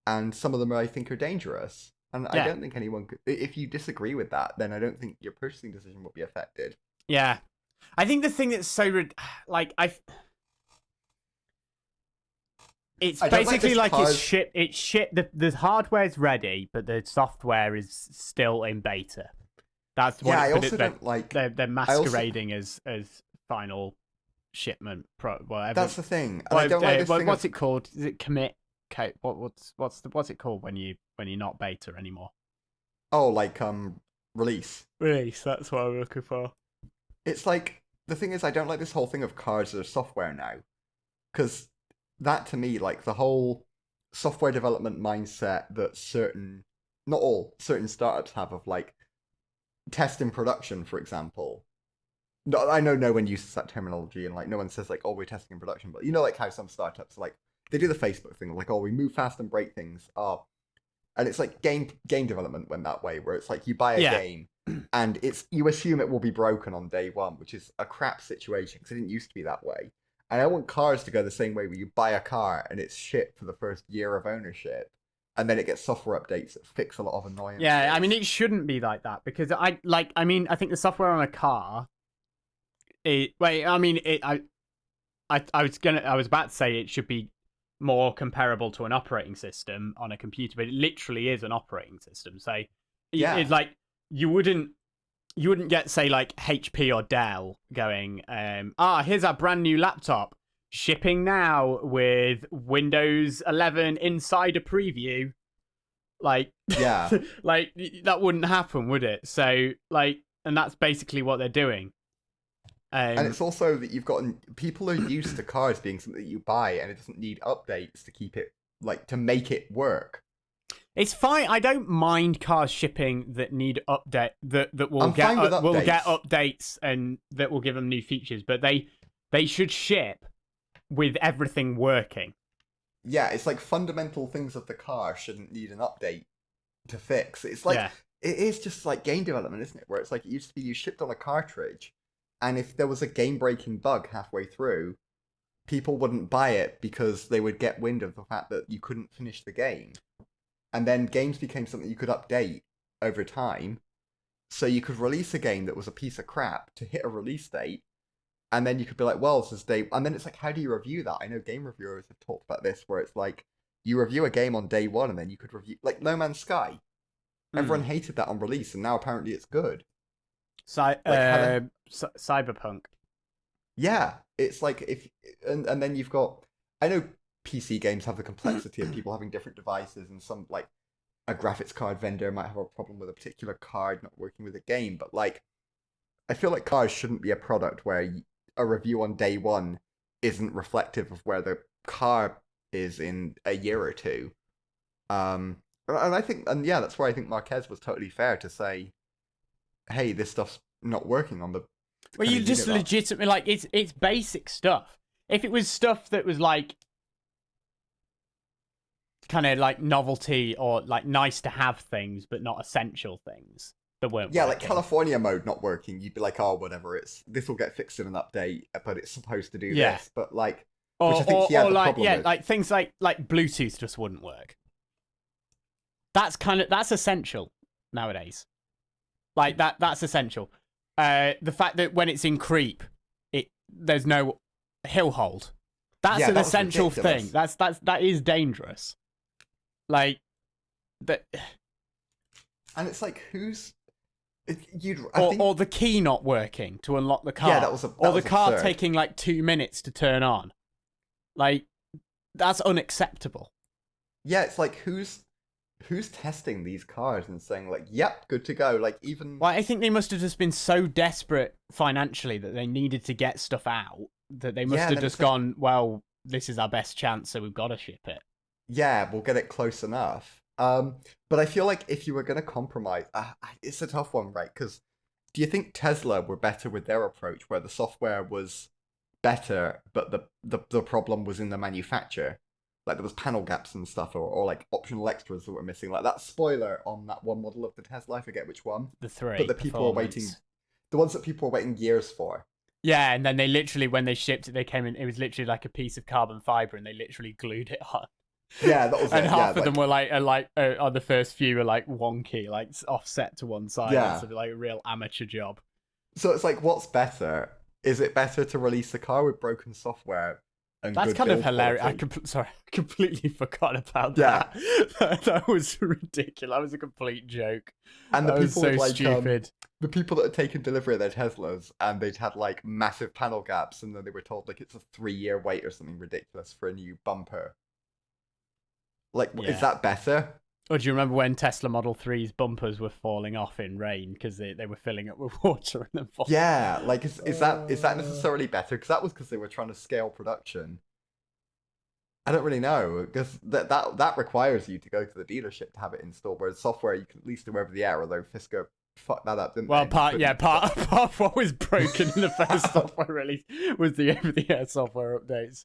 and some of them I think are dangerous. And I don't think anyone could... If you disagree with that, then I don't think your purchasing decision will be affected.
Yeah. I think the thing that's so... Like, it's basically like
cars...
it's shit. The hardware's ready, but the software is still in beta. That's what
I also don't like...
They're masquerading as final shipment, whatever.
That's the thing. And I don't like this thing
what's it called? Is it commit? What's it called when you're not beta anymore?
Oh, like release.
Release. That's what I'm looking for.
It's like, the thing is, I don't like this whole thing of cars as software now, because that to me, like, the whole software development mindset that certain startups have of, like, test in production, for example. No, I know no one uses that terminology, and like no one says like, oh, we're testing in production, but you know, like how some startups, like, they do the Facebook thing, like, oh, we move fast and break things. Oh, and it's like game development went that way, where it's like you buy a game and you assume it will be broken on day one, which is a crap situation because it didn't used to be that way. And I want cars to go the same way, where you buy a car and it's shit for the first year of ownership, and then it gets software updates that fix a lot of annoyances.
Yeah, I mean, it shouldn't be like that, because I think the software on a car. I was about to say it should be more comparable to an operating system on a computer, but it literally is an operating system. So it's like you wouldn't get, say, like HP or Dell going, here's our brand new laptop shipping now with Windows 11 Insider Preview. Like, like, that wouldn't happen, would it? So, like, and that's basically what they're doing.
And it's also that you've got people are used to cars being something that you buy, and it doesn't need updates to keep it, like, to make it work.
It's fine. I don't mind cars shipping that need update that will get updates and that will give them new features, but they should ship with everything working.
Yeah, it's like fundamental things of the car shouldn't need an update to fix. It's like it is just like game development, isn't it? Where it's like it used to be you shipped on a cartridge, and if there was a game-breaking bug halfway through, people wouldn't buy it because they would get wind of the fact that you couldn't finish the game. And then games became something you could update over time. So you could release a game that was a piece of crap to hit a release date, and then you could be like, well, this is day... And then it's like, how do you review that? I know game reviewers have talked about this, where it's like, you review a game on day one, and then you could review... Like No Man's Sky. Everyone hated that on release, and now apparently it's good.
Cyberpunk.
Yeah, it's like if and then you've got, I know PC games have the complexity of people having different devices, and some, like, a graphics card vendor might have a problem with a particular card not working with a game, but like I feel like cars shouldn't be a product where a review on day one isn't reflective of where the car is in a year or two. And I think, and yeah, that's where I think Marquez was totally fair to say, hey, this stuff's not working on the...
Well, you just legitimately, like, it's basic stuff. If it was stuff that was, like, kind of, like, novelty or, like, nice to have things, but not essential things that weren't working.
Like California mode not working, you'd be like, oh, whatever, this will get fixed in an update, but it's supposed to do this. But, like...
Or,
which I think he had the problem with.
like, things like Bluetooth just wouldn't work. That's essential nowadays. Like, that's essential. The fact that when it's in creep, there's no hill hold. That's an essential thing. That is dangerous. Like that.
And it's like,
Or the key not working to unlock the car.
Yeah,
or the car
absurd.
taking like 2 minutes to turn on. Like, that's unacceptable.
Yeah, it's like, who's testing these cars and saying like, yep, good to go? Like, even
Well, I think they must have just been so desperate financially that they needed to get stuff out that they must have just gone, well, this is our best chance, so we've got to ship it.
Yeah, we'll get it close enough. But I feel like if you were going to compromise, it's a tough one, right? Because do you think Tesla were better with their approach, where the software was better, but the problem was in the manufacture? Like there was panel gaps and stuff, or like optional extras that were missing. Like that spoiler on that one model of the Tesla, I forget which one.
The 3.
But the people are waiting, the ones that people are waiting years for.
Yeah, and then they literally, when they shipped it, they came in, it was literally like a piece of carbon fiber, and they literally glued it on.
Yeah, that was
and
it.
half of them were on the first few were like wonky, like offset to one side.
Yeah.
It's like a real amateur job.
So it's like, what's better? Is it better to release the car with broken software? And
that's
good
kind of
build
hilarious.
quality?
I completely forgot about that. That was ridiculous. That was a complete joke.
And the
that
people
was so
like,
stupid.
The people that had taken delivery of their Teslas and they'd had like massive panel gaps, and then they were told like it's a 3-year wait or something ridiculous for a new bumper. Like, is that better?
Or do you remember when Tesla Model 3's bumpers were falling off in rain because they were filling up with water and then falling?
Yeah, like is that necessarily better? Because that was because they were trying to scale production. I don't really know, because that requires you to go to the dealership to have it installed, whereas software you can at least do over the air, although Fisker fucked that up, didn't
well,
they?
Part of what was broken in the first software release was the over-the-air software updates.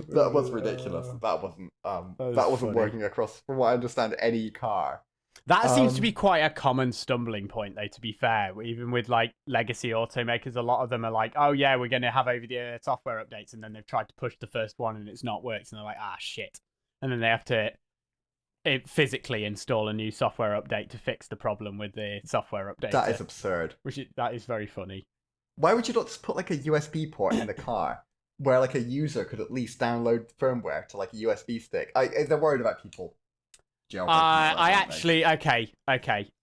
That was ridiculous. That wasn't working across, from what I understand, any car.
That seems to be quite a common stumbling point, though, to be fair. Even with, like, legacy automakers, a lot of them are like, oh, yeah, we're going to have over-the-air software updates, and then they've tried to push the first one, and it's not worked, and they're like, shit. And then they have to physically install a new software update to fix the problem with the software update.
That is absurd.
That is very funny.
Why would you not just put, like, a USB port in the car, where, like, a user could at least download firmware to, like, a USB stick? They're worried about people.
Okay.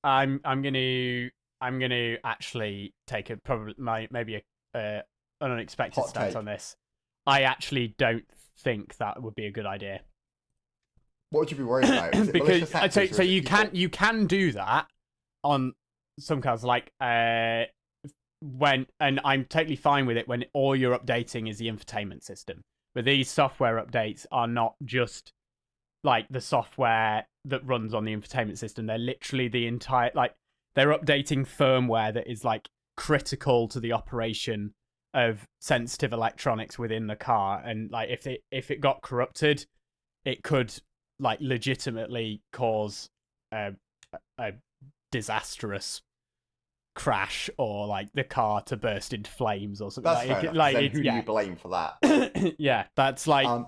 I'm gonna actually take maybe an unexpected
hot
stance
take
on this. I actually don't think that would be a good idea.
What would you be worried about?
Because so you can do that on some cars, like when, and I'm totally fine with it when all you're updating is the infotainment system. But these software updates are not just like the software that runs on the infotainment system. They're literally the entire, like, they're updating firmware that is like critical to the operation of sensitive electronics within the car. And like if it got corrupted, it could like legitimately cause a disastrous crash, or like the car to burst into flames or something.
That's fair enough. Then who do you blame for that?
Yeah, that's like,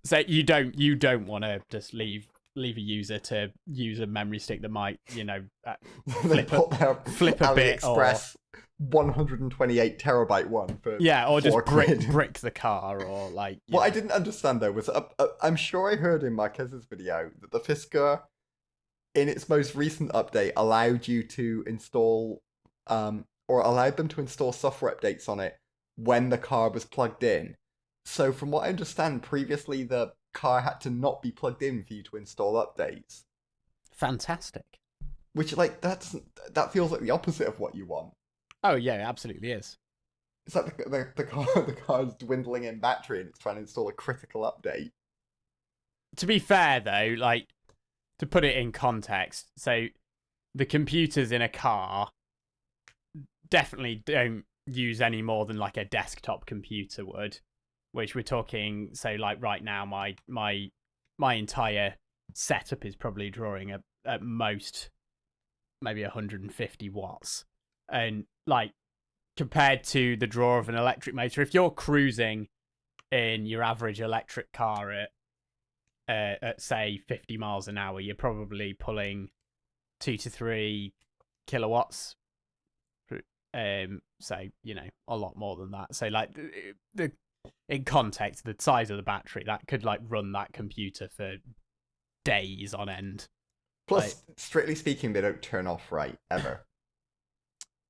so you don't want to just leave a user to use a memory stick that might, flip a bit, or
128 terabyte one for
or just
£4.
brick the car, or like.
What I didn't understand though was I'm sure I heard in Marquez's video that the Fisker, in its most recent update, allowed you to install or allowed them to install software updates on it when the car was plugged in. So from what I understand, previously the car had to not be plugged in for you to install updates.
Fantastic.
Which, like, that feels like the opposite of what you want.
Oh yeah, it absolutely is.
It's like the car's dwindling in battery and it's trying to install a critical update.
To be fair though, like, to put it in context, so the computers in a car definitely don't use any more than like a desktop computer would. Which we're talking, so like right now, my entire setup is probably drawing at most maybe 150 watts, and like compared to the draw of an electric motor, if you're cruising in your average electric car at say 50 miles an hour, you're probably pulling 2 to 3 kilowatts. So a lot more than that. So like the in context, the size of the battery that could like run that computer for days on end.
Plus, strictly speaking, they don't turn off right ever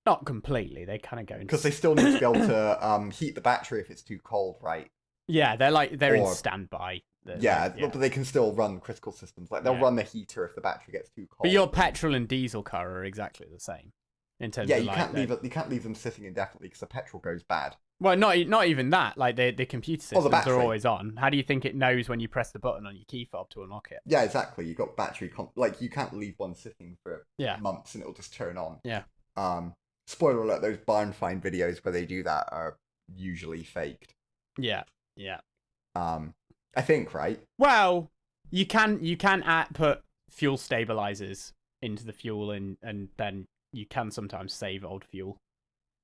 Not completely. They kind of go into...
because they still need to be able to heat the battery if it's too cold, right?
Yeah, they're in
Or-
standby.
Yeah, but they can still run critical systems. Like they'll run the heater if the battery gets too cold.
But your petrol and diesel car are exactly the same in terms of
you can't leave them sitting indefinitely because the petrol goes bad.
Well, not even that. Like the computer systems are
battery.
always on. How do you think it knows when you press the button on your key fob to unlock it?
Yeah, exactly. You got battery like you can't leave one sitting for months and it'll just turn on.
Yeah.
Spoiler alert: those barn find videos where they do that are usually faked.
Yeah. Yeah.
I think, right?
Well, you can put fuel stabilizers into the fuel and then you can sometimes save old fuel.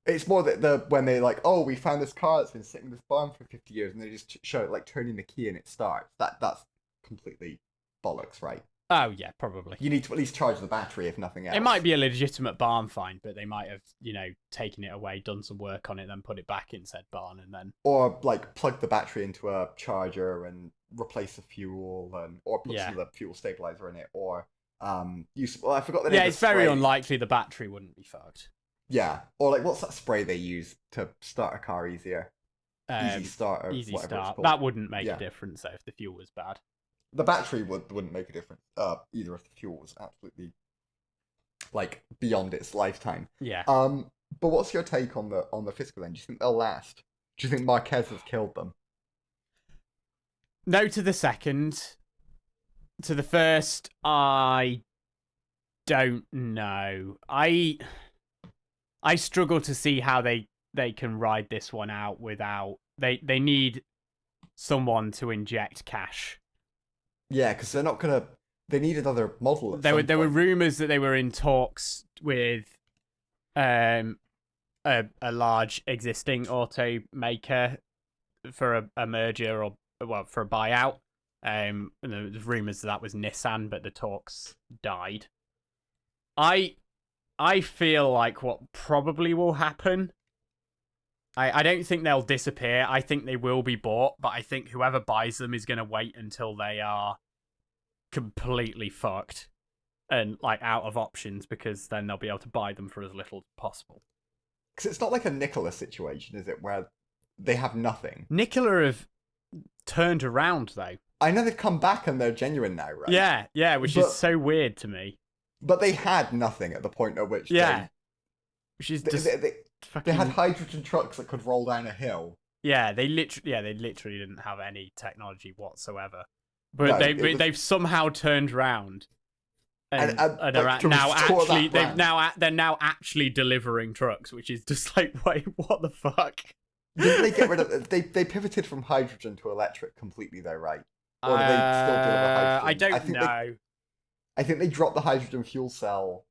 It's more that when they like, oh, we found this car that's been sitting in this barn for 50 years, and they just show it like turning the key and it starts. That's completely bollocks, right?
Oh yeah, probably.
You need to at least charge the battery, if nothing else.
It might be a legitimate barn find, but they might have, taken it away, done some work on it, then put it back in said barn, and then...
Or, like, plug the battery into a charger and replace the fuel, or put some of the fuel stabilizer in it, or use... Well, I forgot the name.
Yeah, it's very unlikely the battery wouldn't be fucked.
Yeah. Or, like, what's that spray they use to start a car easier? Easy Start, or
Easy
whatever
Start.
it's called.
That wouldn't make a difference, though, if the fuel was bad.
The battery wouldn't make a difference, either if the fuel was absolutely, like, beyond its lifetime.
Yeah.
But what's your take on the physical then? Do you think they'll last? Do you think Marquez has killed them?
No to the second. To the first, I don't know. I struggle to see how they can ride this one out without... They need someone to inject cash.
Yeah, because they're not gonna. They need another model.
There were rumors that they were in talks with a large existing automaker for a merger or for a buyout. And the rumors that was Nissan, but the talks died. I feel like what probably will happen. I don't think they'll disappear. I think they will be bought, but I think whoever buys them is going to wait until they are completely fucked and like out of options, because then they'll be able to buy them for as little as possible.
Because it's not like a Nikola situation, is it, where they have nothing?
Nikola have turned around, though.
I know they've come back and they're genuine now, right?
Yeah, which is so weird to me.
But they had nothing at the point at which
which is
they had hydrogen trucks that could roll down a hill.
Yeah, they literally didn't have any technology whatsoever. But they've somehow turned around and are they're now actually delivering trucks, which is just like, wait, what the fuck?
Didn't they get rid of they pivoted from hydrogen to electric completely though, right? Or do they still deliver hydrogen?
I don't know.
I think they dropped the hydrogen fuel cell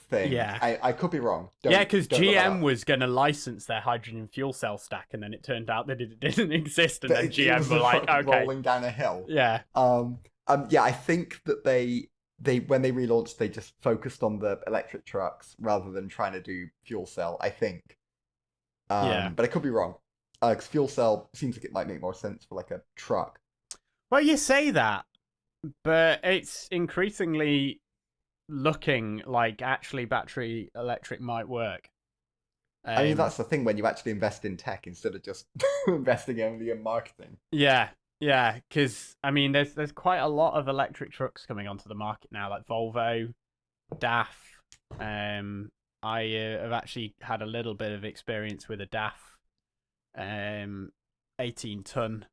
thing.
Yeah.
I could be wrong.
Because GM was going to license their hydrogen fuel cell stack, and then it turned out that it didn't exist, and then GM were like, okay.
Rolling down a hill.
Yeah.
Yeah, I think that they when they relaunched, they just focused on the electric trucks rather than trying to do fuel cell, I think. But I could be wrong. Because fuel cell seems like it might make more sense for like a truck.
Well, you say that, but it's increasingly looking like actually battery electric might work.
I mean, that's the thing when you actually invest in tech instead of just investing only in marketing.
Yeah, because I mean, there's quite a lot of electric trucks coming onto the market now, like Volvo, DAF. I have actually had a little bit of experience with a DAF, 18-ton.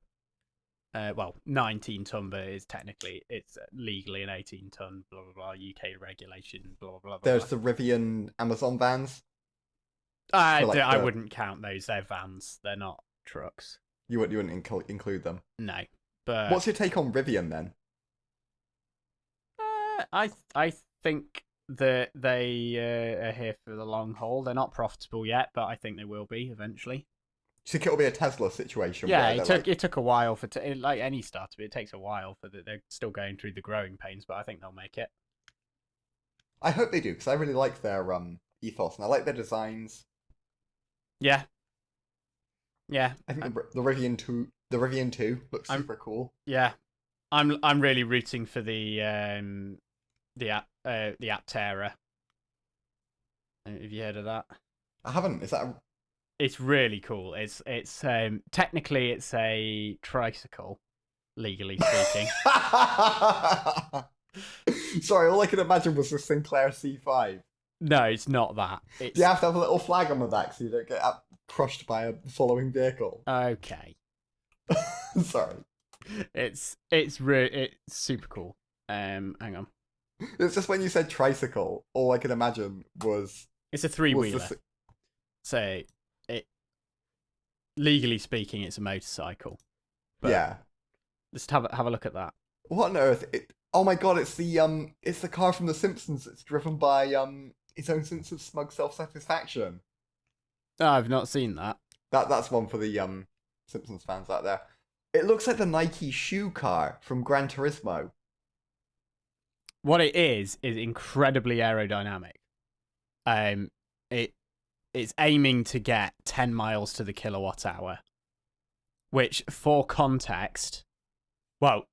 19 ton, but it's legally an 18 ton. Blah blah blah. UK regulation. Blah blah blah.
There's the Rivian Amazon vans.
I wouldn't count those. They're vans. They're not trucks.
You wouldn't include them.
No. But
what's your take on Rivian then?
I think that they are here for the long haul. They're not profitable yet, but I think they will be eventually.
Do you think it'll be a Tesla situation?
Yeah, it took a while for like any startup. It takes a while they're still going through the growing pains, but I think they'll make it.
I hope they do, because I really like their ethos and I like their designs.
Yeah.
I think the Rivian 2 looks super cool.
Yeah, I'm really rooting for the the Aptera. Have you heard of that?
I haven't. Is that?
It's really cool. It's technically it's a tricycle, legally speaking.
Sorry, all I could imagine was the Sinclair C5.
No, it's not that. It's
You have to have a little flag on the back so you don't get crushed by a following vehicle.
okay.
Sorry.
It's super cool. Hang on.
It's just when you said tricycle, all I could imagine was
It's a three-wheeler. So, legally speaking, it's a motorcycle. But
yeah.
Just have a look at that.
What on earth? Oh my god! It's the car from The Simpsons. It's driven by his own sense of smug self-satisfaction.
Oh, I've not seen that.
That's one for the Simpsons fans out there. It looks like the Nike shoe car from Gran Turismo.
What it is incredibly aerodynamic. It's aiming to get 10 miles to the kilowatt hour, which, for context, well,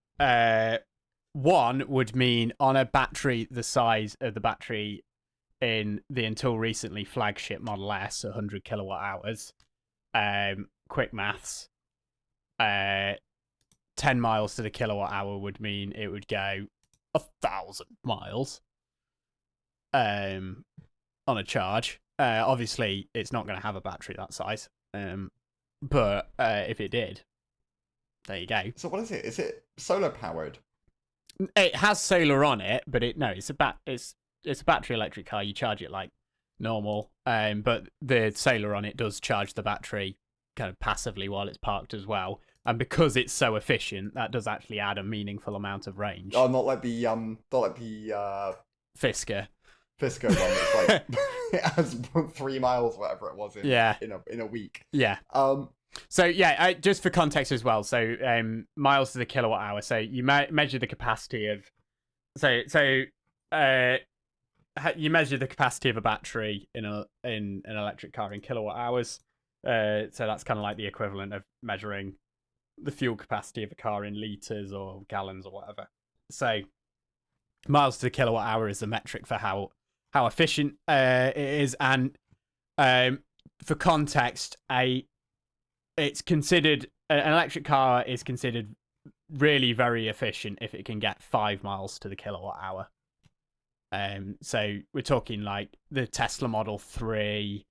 one would mean on a battery the size of the battery in the until recently flagship Model S, 100 kilowatt hours. Quick maths. 10 miles to the kilowatt hour would mean it would go 1,000 miles on a charge. Obviously, it's not going to have a battery that size. But if it did, there you go.
So what is it? Is it solar powered?
It has solar on it, but it's a battery electric car. You charge it like normal, but the solar on it does charge the battery kind of passively while it's parked as well. And because it's so efficient, that does actually add a meaningful amount of range.
Oh, not like the
Fisker.
Fisker one. It's like it has 3 miles, whatever it was, in a week.
Yeah. So yeah, just for context as well. So miles to the kilowatt hour. So you measure the capacity of, you measure the capacity of a battery in an electric car in kilowatt hours. So that's kind of like the equivalent of measuring the fuel capacity of a car in liters or gallons or whatever. So miles to the kilowatt hour is the metric for how efficient it is. And for context, it's considered an electric car is considered really very efficient if it can get 5 miles to the kilowatt hour. So we're talking like the Tesla Model 3,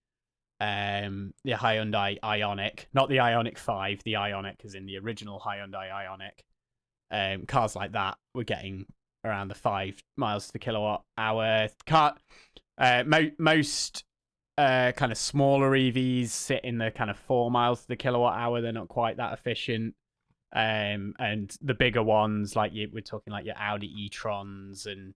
the Hyundai Ioniq, not the Ioniq 5, the Ioniq is in the original Hyundai Ioniq. Cars like that were getting around the 5 miles to the kilowatt hour. Most kind of smaller EVs sit in the kind of 4 miles to the kilowatt hour. They're not quite that efficient. And the bigger ones, like we're talking like your Audi e-trons and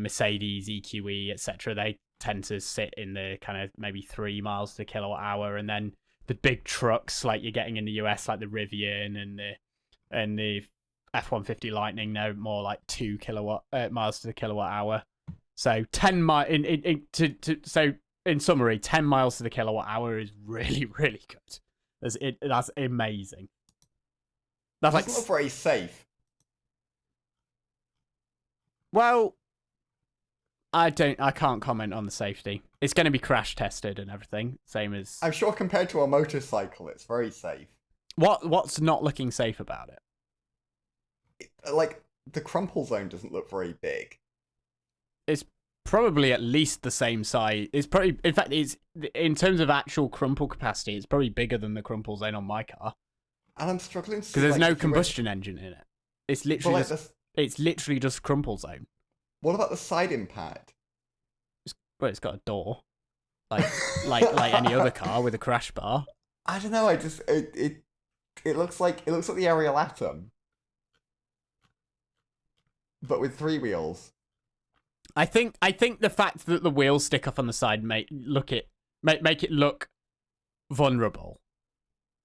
Mercedes EQE, etc. They tend to sit in the kind of maybe 3 miles to the kilowatt hour. And then the big trucks like you're getting in the US, like the Rivian and the F-150 Lightning, they're more like 2 miles to the kilowatt hour. So 10 miles so in summary, 10 miles to the kilowatt hour is really, really good. That's amazing. That's like
not very safe.
Well, I can't comment on the safety. It's going to be crash tested and everything, same as.
I'm sure compared to a motorcycle, it's very safe.
What's not looking safe about it?
Like the crumple zone doesn't look very big.
It's probably at least the same size. It's probably, in fact, it's in terms of actual crumple capacity, it's probably bigger than the crumple zone on my car.
And I'm struggling to see
because there's no combustion engine in it. It's literally it's literally just crumple zone.
What about the side impact?
It's got a door, like any other car with a crash bar.
I don't know. It looks like the Ariel Atom, but with 3 wheels.
I think the fact that the wheels stick up on the side make it look vulnerable,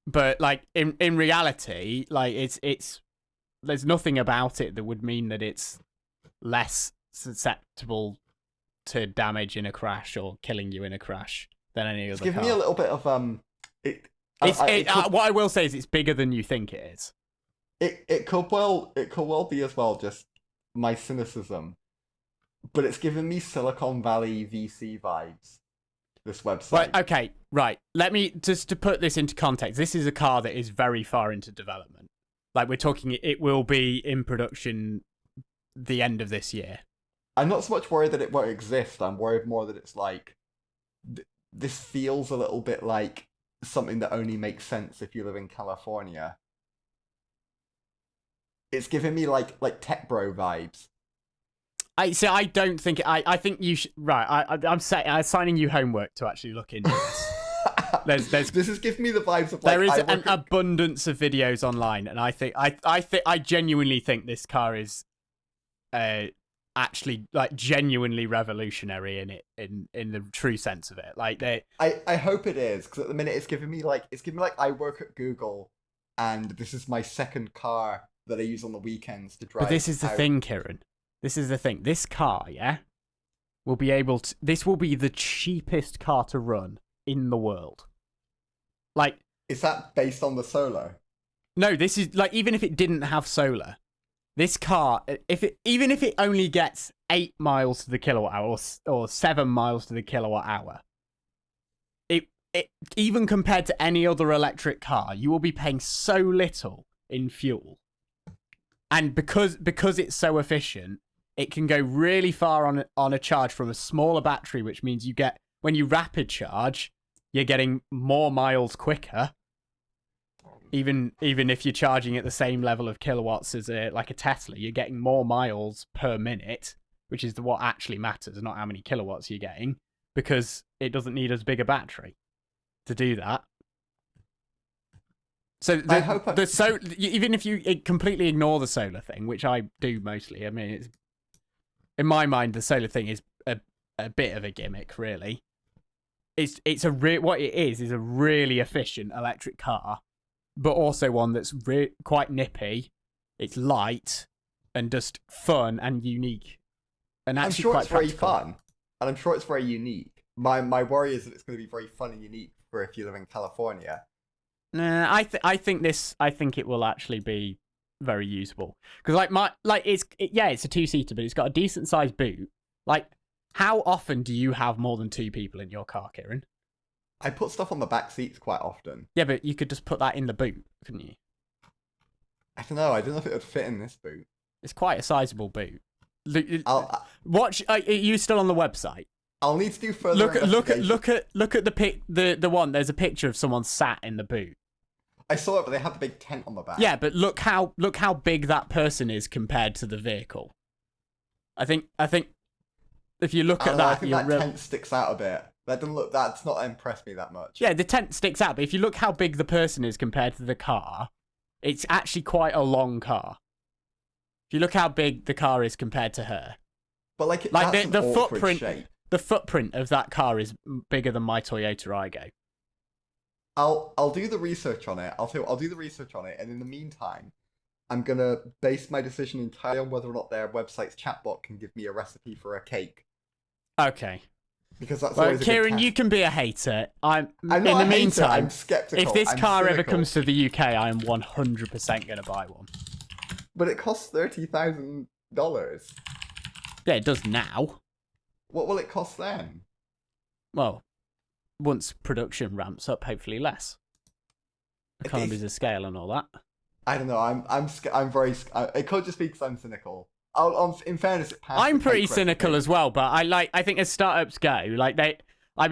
but like in reality, like it's there's nothing about it that would mean that it's less susceptible to damage in a crash or killing you in a crash than any other car.
Give me a little bit of
what I will say is it's bigger than you think it is.
It could well be as well just my cynicism. but it's giving me Silicon Valley VC vibes. This website.
Well, okay, right. Let me just to put this into context. This is a car that is very far into development. Like we're talking, it will be in production the end of this year.
I'm not so much worried that it won't exist. I'm worried more that it's like this feels a little bit like something that only makes sense if you live in California. It's giving me like tech bro vibes.
I don't think I think you should. Right, I'm assigning you homework to actually look into this.
This is giving me the vibes of like,
there is an abundance of videos online, and I genuinely think this car is actually like genuinely revolutionary in the true sense of it. Like
I hope it is, because at the minute it's giving me like I work at Google, and this is my second car that I use on the weekends to drive.
But this is the thing, Kieran. This is the thing. This car, yeah, will be able to. This will be the cheapest car to run in the world. Like,
is that based on the solar?
No, this is like even if it didn't have solar, this car, even if it only gets 8 miles to the kilowatt hour or 7 miles to the kilowatt hour, it even compared to any other electric car, you will be paying so little in fuel, and because it's so efficient. It can go really far on a charge from a smaller battery, which means you get, when you rapid charge, you're getting more miles quicker. Even if you're charging at the same level of kilowatts as like a Tesla, you're getting more miles per minute, which is what actually matters, not how many kilowatts you're getting, because it doesn't need as big a battery to do that. So even if you completely ignore the solar thing, which I do mostly, I mean, it's, in my mind, the solar thing is a bit of a gimmick, really. What it is a really efficient electric car, but also one that's quite nippy. It's light and just fun and unique, and actually
I'm sure
quite
it's very
practical.
fun, and I'm sure it's very unique. My worry is that it's going to be very fun and unique for if you live in California.
Nah, I think it will actually be very usable, because it's a 2-seater, but it's got a decent sized boot. Like, how often do you have more than 2 people in your car, Kieran?
I put stuff on the back seats quite often.
Yeah, but you could just put that in the boot, couldn't you?
I don't know. I don't know if it would fit in this boot.
It's quite a sizable boot. Watch. Are you still on the website?
I'll need to do further investigation.
Look at the one. There's a picture of someone sat in the boot.
I saw it, but they had the big tent on the back.
Yeah, but look how big that person is compared to the vehicle. I think if you look at that,
I think that tent sticks out a bit. That's not impressed me that much.
Yeah, the tent sticks out, but if you look how big the person is compared to the car, it's actually quite a long car. If you look how big the car is compared to her,
but that's
the
an
footprint,
shape.
The footprint of that car is bigger than my Toyota Aygo.
I'll do the research on it. I'll do the research on it, and in the meantime, I'm gonna base my decision entirely on whether or not their website's chatbot can give me a recipe for a cake.
Okay.
Because that's always a
Kieran,
good test.
you can be a hater.
I'm not
in the
a hater,
meantime,
I'm skeptical.
If this
I'm
car ever
cynical.
comes to the UK, I am 100% going to buy one.
But it costs $30,000.
Yeah, it does now.
What will it cost then?
Well, once production ramps up, hopefully less. Economies of scale and all that.
I don't know. I'm very. It could just be because I'm cynical. In fairness, it passed.
I'm
the
pretty
cake
cynical
recipe.
as well, but I think as startups go, I've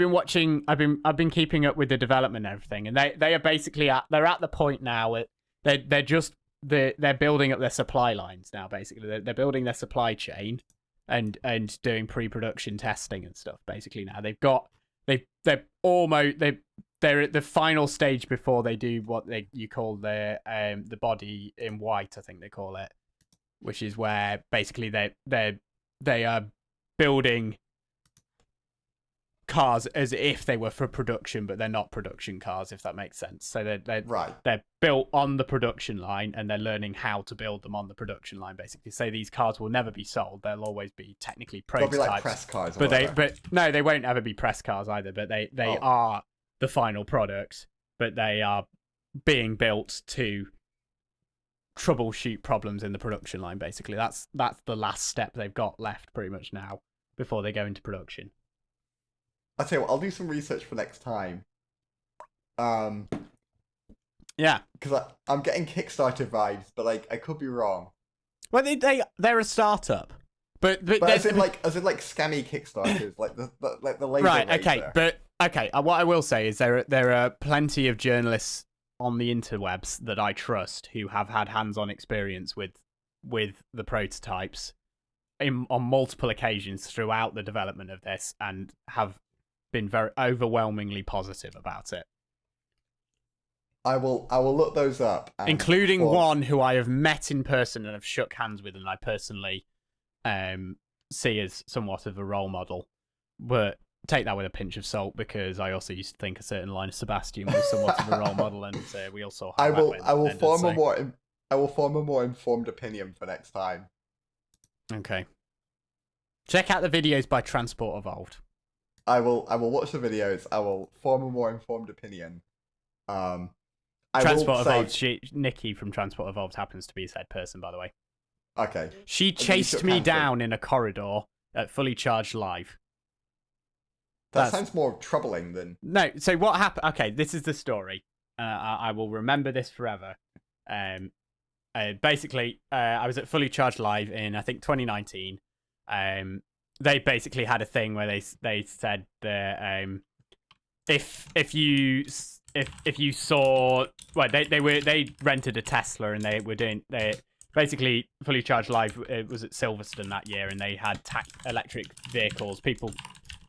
been keeping up with the development and everything, and they are basically they're at the point now where they're building up their supply lines now. Basically, they're building their supply chain and doing pre-production testing and stuff. Basically, now they're at the final stage before they do what you call the body in white, I think they call it, which is where basically they are building cars as if they were for production, but they're not production cars, if that makes sense. So they're built on the production line, and they're learning how to build them on the production line. Basically, so these cars will never be sold; they'll always be technically prototypes.
They'll be like press cars,
but no, they won't ever be press cars either. But they are the final product, but they are being built to troubleshoot problems in the production line. Basically, that's the last step they've got left, pretty much now, before they go into production.
I'll tell you what, I'll do some research for next time.
Yeah,
because I'm getting Kickstarter vibes, but like I could be wrong.
Well, they're a startup, but
as in like scammy Kickstarters, like the laser
right.
razor.
Okay, what I will say is there are plenty of journalists on the interwebs that I trust who have had hands-on experience with the prototypes on multiple occasions throughout the development of this, and have been very overwhelmingly positive about it.
I will look those up,
including one who I have met in person and have shook hands with, and I personally see as somewhat of a role model. But take that with a pinch of salt, because I also used to think a certain line of Sebastian was somewhat of a role model, and we all saw how
I will form a more informed opinion for next time.
Okay. Check out the videos by Transport Evolved.
I will watch the videos. I will form a more informed opinion.
Transport Evolved. Nikki from Transport Evolved happens to be his head person, by the way.
Okay.
She chased me down in a corridor at Fully Charged Live.
That sounds more troubling than...
No, so what happened... Okay, this is the story. I will remember this forever. Basically, I was at Fully Charged Live in, I think, 2019. They basically had a thing where they said that if you saw, well, they rented a Tesla, and they basically Fully Charged Live. It was at Silverstone that year, and they had electric vehicles. People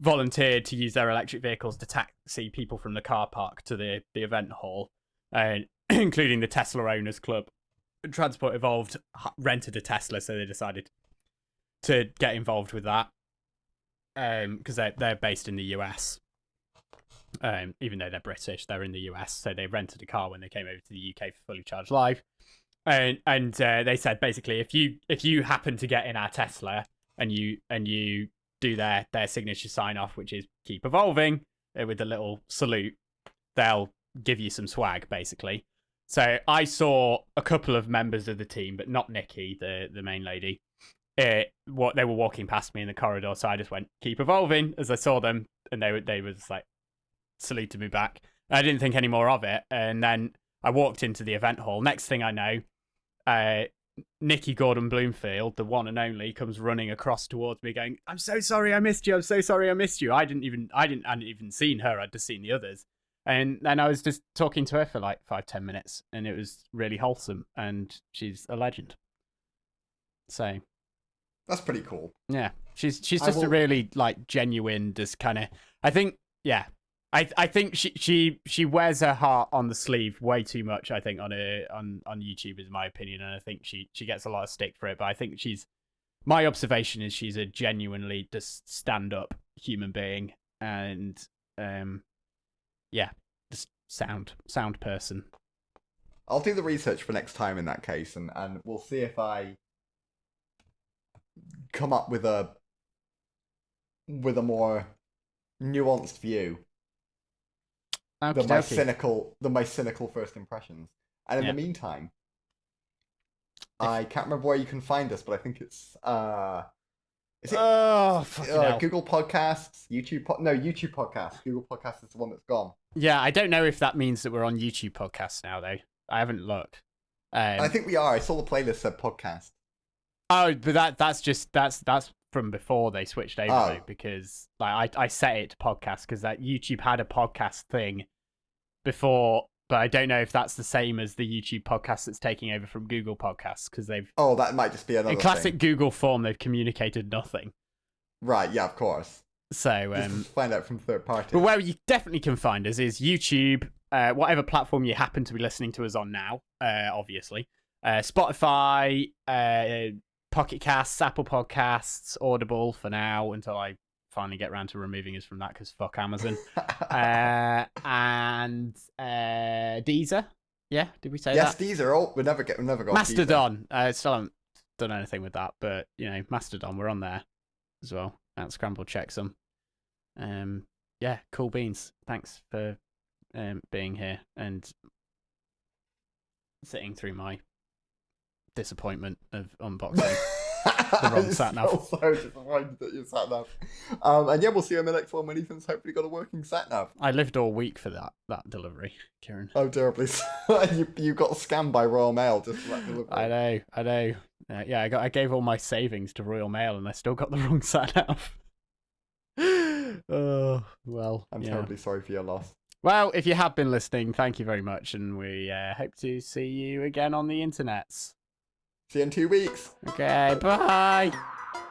volunteered to use their electric vehicles to taxi people from the car park to the event hall, including the Tesla Owners Club. Transport Evolved rented a Tesla, so they decided to get involved with that, because they're based in the US. Even though they're British, they're in the US, so they rented a car when they came over to the UK for Fully Charged Live, and they said basically if you happen to get in our Tesla and you do their signature sign off, which is keep evolving, with a little salute, they'll give you some swag, basically. So I saw a couple of members of the team, but not Nikki, the main lady. What they were walking past me in the corridor, so I just went keep evolving as I saw them, and they were just like saluted me back. I didn't think any more of it, and then I walked into the event hall. Next thing I know, Nikki Gordon Bloomfield, the one and only, comes running across towards me, going, "I'm so sorry, I missed you. I'm so sorry, I missed you." I hadn't even seen her. I'd just seen the others, and then I was just talking to her for like 5-10 minutes, and it was really wholesome. And she's a legend. So
that's pretty cool.
Yeah, she's just a really like genuine, just kind of. I think, yeah. I think she wears her heart on the sleeve way too much, I think, on YouTube, is my opinion, and I think she gets a lot of stick for it. But I think my observation is she's a genuinely just stand-up human being, and yeah, just sound person.
I'll do the research for next time in that case, and we'll see if I come up with a more nuanced view.
Okay,
my cynical first impressions. And in the meantime, I can't remember where you can find us, but I think it's is it Google Podcasts, YouTube Podcasts. Google Podcasts is the one that's gone.
Yeah, I don't know if that means that we're on YouTube Podcasts now, though. I haven't looked.
I think we are. I saw the playlist said podcast.
Oh, but that's from before they switched over, though, because like I set it to podcast because that YouTube had a podcast thing before, but I don't know if that's the same as the YouTube podcast that's taking over from Google Podcasts, because they've...
Oh, that might just be another
in classic
thing.
Google form, they've communicated nothing.
Right, yeah, of course.
So
just find out from third parties.
But where you definitely can find us is YouTube, whatever platform you happen to be listening to us on now, obviously. Spotify, Pocket Casts, Apple Podcasts, Audible for now, until I finally get around to removing us from that, because fuck Amazon. And Deezer. Yeah, did we say that?
Yes, Deezer. Oh, we never got
Mastodon. Still haven't done anything with that, but Mastodon, we're on there as well. At Scrambled Checksum. Yeah, cool beans. Thanks for being here and sitting through my disappointment of unboxing the wrong sat nav.
I'm so disappointed that you sat nav. And yeah, we'll see you in the next one when Ethan's hopefully got a working sat nav.
I lived all week for that delivery, Kieran.
Oh, terribly. you got scammed by Royal Mail just for that delivery.
I know. Yeah, I gave all my savings to Royal Mail, and I still got the wrong sat nav. Oh, well.
I'm terribly sorry for your loss.
Well, if you have been listening, thank you very much, and we hope to see you again on the internets.
See you in 2 weeks.
Okay, bye.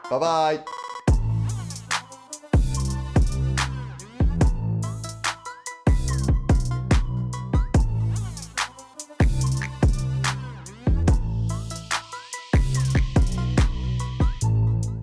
Bye-bye.